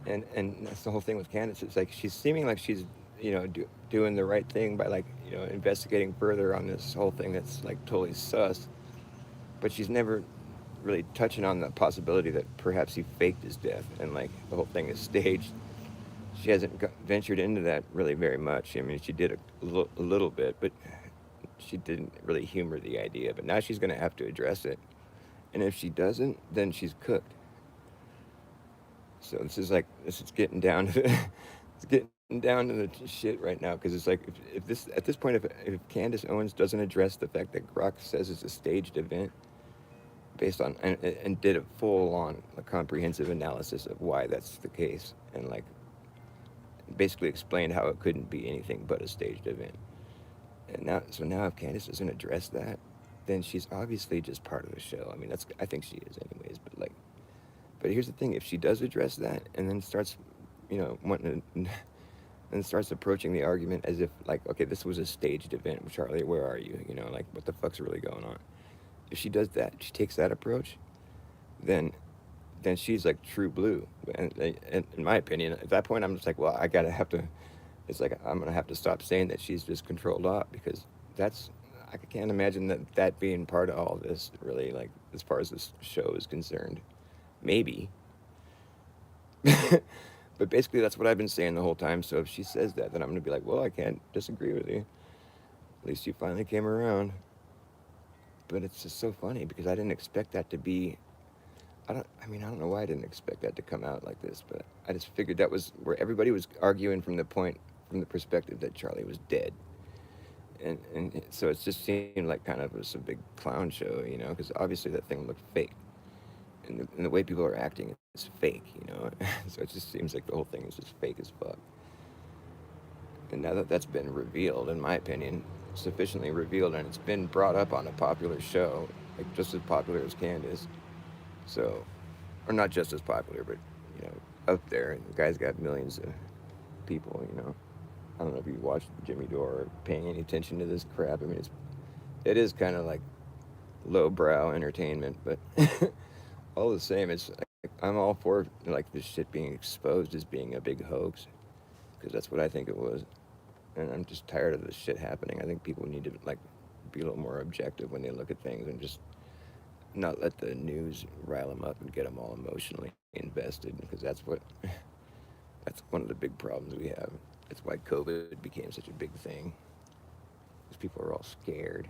And that's the whole thing with Candace. It's like she's seeming like she's doing the right thing by like investigating further on this whole thing that's like totally sus. But she's never really touching on the possibility that perhaps he faked his death and like the whole thing is staged. She hasn't ventured into that really very much. I mean, she did a little bit, but she didn't really humor the idea. But now she's going to have to address it. And if she doesn't, then she's cooked. So this is getting down to it's getting down to the shit right now, because it's like if this at this point if Candace Owens doesn't address the fact that Grok says it's a staged event based on and did a full on comprehensive analysis of why that's the case, and like basically explained how it couldn't be anything but a staged event. And now if Candace doesn't address that, then she's obviously just part of the show. I mean, I think she is anyways, but here's the thing: if she does address that and then starts, wanting to, and starts approaching the argument as if like, okay, this was a staged event, Charlie, where are you? Like, what the fuck's really going on? If she does that, she takes that approach, then then she's like true blue. And in my opinion, at that point, I'm just like, well, I gotta have to. It's like I'm gonna have to stop saying that she's just controlled off, because that's I can't imagine that being part of all this really, like, as far as this show is concerned. Maybe. But basically, that's what I've been saying the whole time. So if she says that, then I'm going to be like, well, I can't disagree with you. At least you finally came around. But it's just so funny, because I didn't expect that to be. I don't know why I didn't expect that to come out like this, but I just figured that was where everybody was arguing from the perspective that Charlie was dead. And so it just seemed like kind of was a big clown show, because obviously that thing looked fake. And the way people are acting is fake. So it just seems like the whole thing is just fake as fuck. And now that that's been revealed, in my opinion, sufficiently revealed, and it's been brought up on a popular show, like just as popular as Candace, so, or not just as popular, but up there. The guy's got millions of people. I don't know if you watched Jimmy Dore or paying any attention to this crap. I mean, it is kind of like lowbrow entertainment, but all the same, it's like I'm all for like this shit being exposed as being a big hoax, because that's what I think it was, and I'm just tired of this shit happening. I think people need to like be a little more objective when they look at things, and just not let the news rile them up and get them all emotionally invested, because That's one of the big problems we have. That's why COVID became such a big thing. Because people are all scared.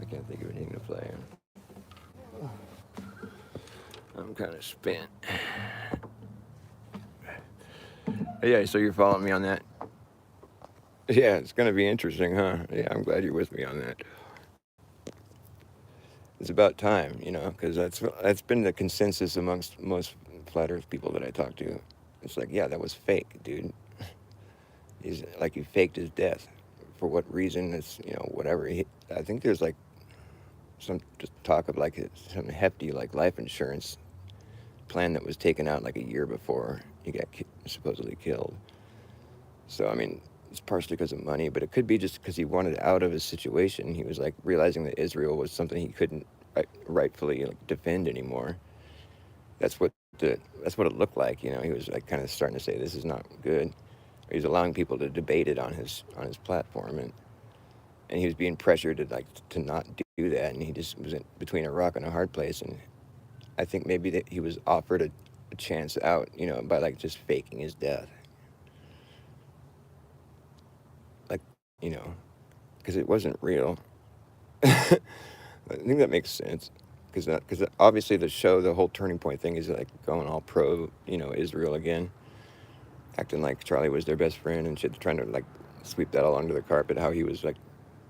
I can't think of anything to play. I'm kind of spent. Yeah, so you're following me on that? Yeah, it's going to be interesting, huh? Yeah, I'm glad you're with me on that. It's about time, because that's been the consensus amongst most flat Earth people that I talk to. It's like, yeah, that was fake, dude. He's like he faked his death. For what reason? It's whatever. I think there's like some just talk of like some hefty like life insurance plan that was taken out like a year before he got supposedly killed. So I mean, it's partially because of money, but it could be just because he wanted out of his situation. He was like realizing that Israel was something he couldn't rightfully like, defend anymore. That's what it looked like. He was like kind of starting to say this is not good. He was allowing people to debate it on his platform, and he was being pressured to like to not do that, and he just was between a rock and a hard place. And I think maybe that he was offered a chance out, by like just faking his death, like because it wasn't real. I think that makes sense. Because obviously the whole turning point thing is like going all pro, Israel again, acting like Charlie was their best friend and shit, trying to like sweep that all under the carpet. How he was like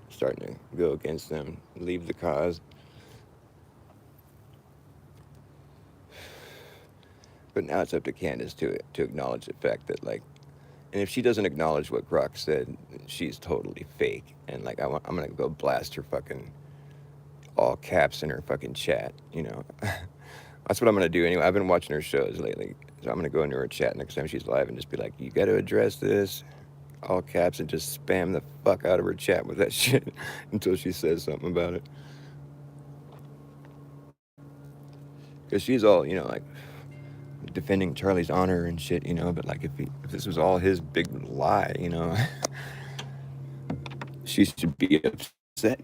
starting to go against them, leave the cause. But now it's up to Candace to acknowledge the fact that like, and if she doesn't acknowledge what Grok said, she's totally fake. And like, I'm gonna go blast her fucking all caps in her fucking chat. That's what I'm gonna do anyway. I've been watching her shows lately, so I'm gonna go into her chat next time she's live and just be like, "You got to address this," all caps, and just spam the fuck out of her chat with that shit until she says something about it. Because she's all like defending Charlie's honor and shit, But like, if this was all his big lie, she should be upset,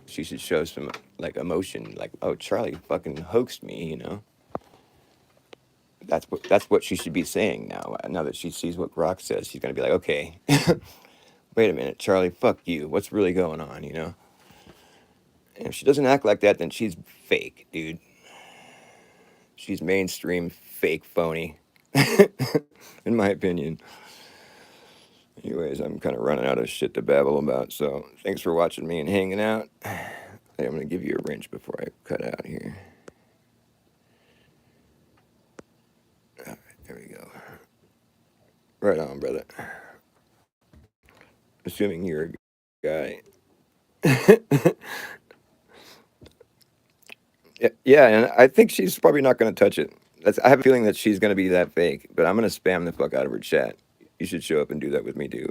She should show some like emotion, like, oh, Charlie fucking hoaxed me, That's what she should be saying now. Now that she sees what Grok says, she's gonna be like, okay, wait a minute, Charlie, fuck you. What's really going on, And if she doesn't act like that, then she's fake, dude. She's mainstream fake phony, in my opinion. Anyways, I'm kind of running out of shit to babble about. So thanks for watching me and hanging out. I'm gonna give you a wrench before I cut out here. All right, there we go. Right on, brother. Assuming you're a guy. Yeah, and I think she's probably not going to touch it. I have a feeling that she's going to be that fake, but I'm going to spam the fuck out of her chat. You should show up and do that with me, too.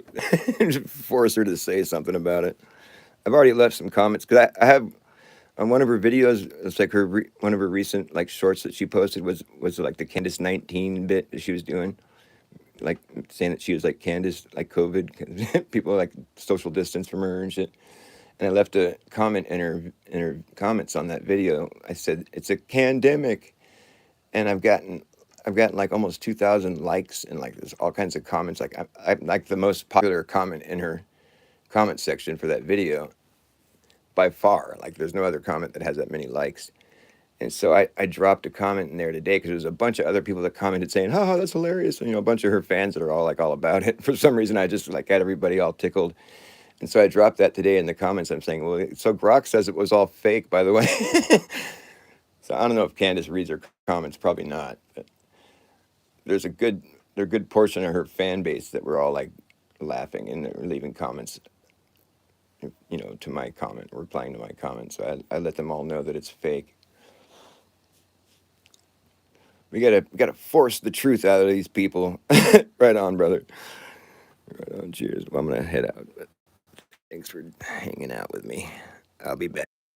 Force her to say something about it. I've already left some comments because I have on one of her videos. It's like one of her recent like shorts that she posted was like the Candace 19 bit that she was doing, like saying that she was like Candace, like COVID, people like social distance from her and shit. And I left a comment in her comments on that video. I said it's a pandemic, and I've gotten like almost 2,000 likes and like there's all kinds of comments. Like I'm like the most popular comment in her comment section for that video by far. Like there's no other comment that has that many likes. And so I dropped a comment in there today because there was a bunch of other people that commented saying, "Oh, that's hilarious!" And a bunch of her fans that are all about it. For some reason, I just like had everybody all tickled. And so I dropped that today in the comments. I'm saying, well, so Grok says it was all fake, by the way. So I don't know if Candace reads her comments. Probably not. But there's a good portion of her fan base that were all like laughing and they're leaving comments, to my comment, replying to my comment. So I let them all know that it's fake. We gotta force the truth out of these people. Right on, brother. Right on. Cheers. Well, I'm gonna head out. But thanks for hanging out with me. I'll be back.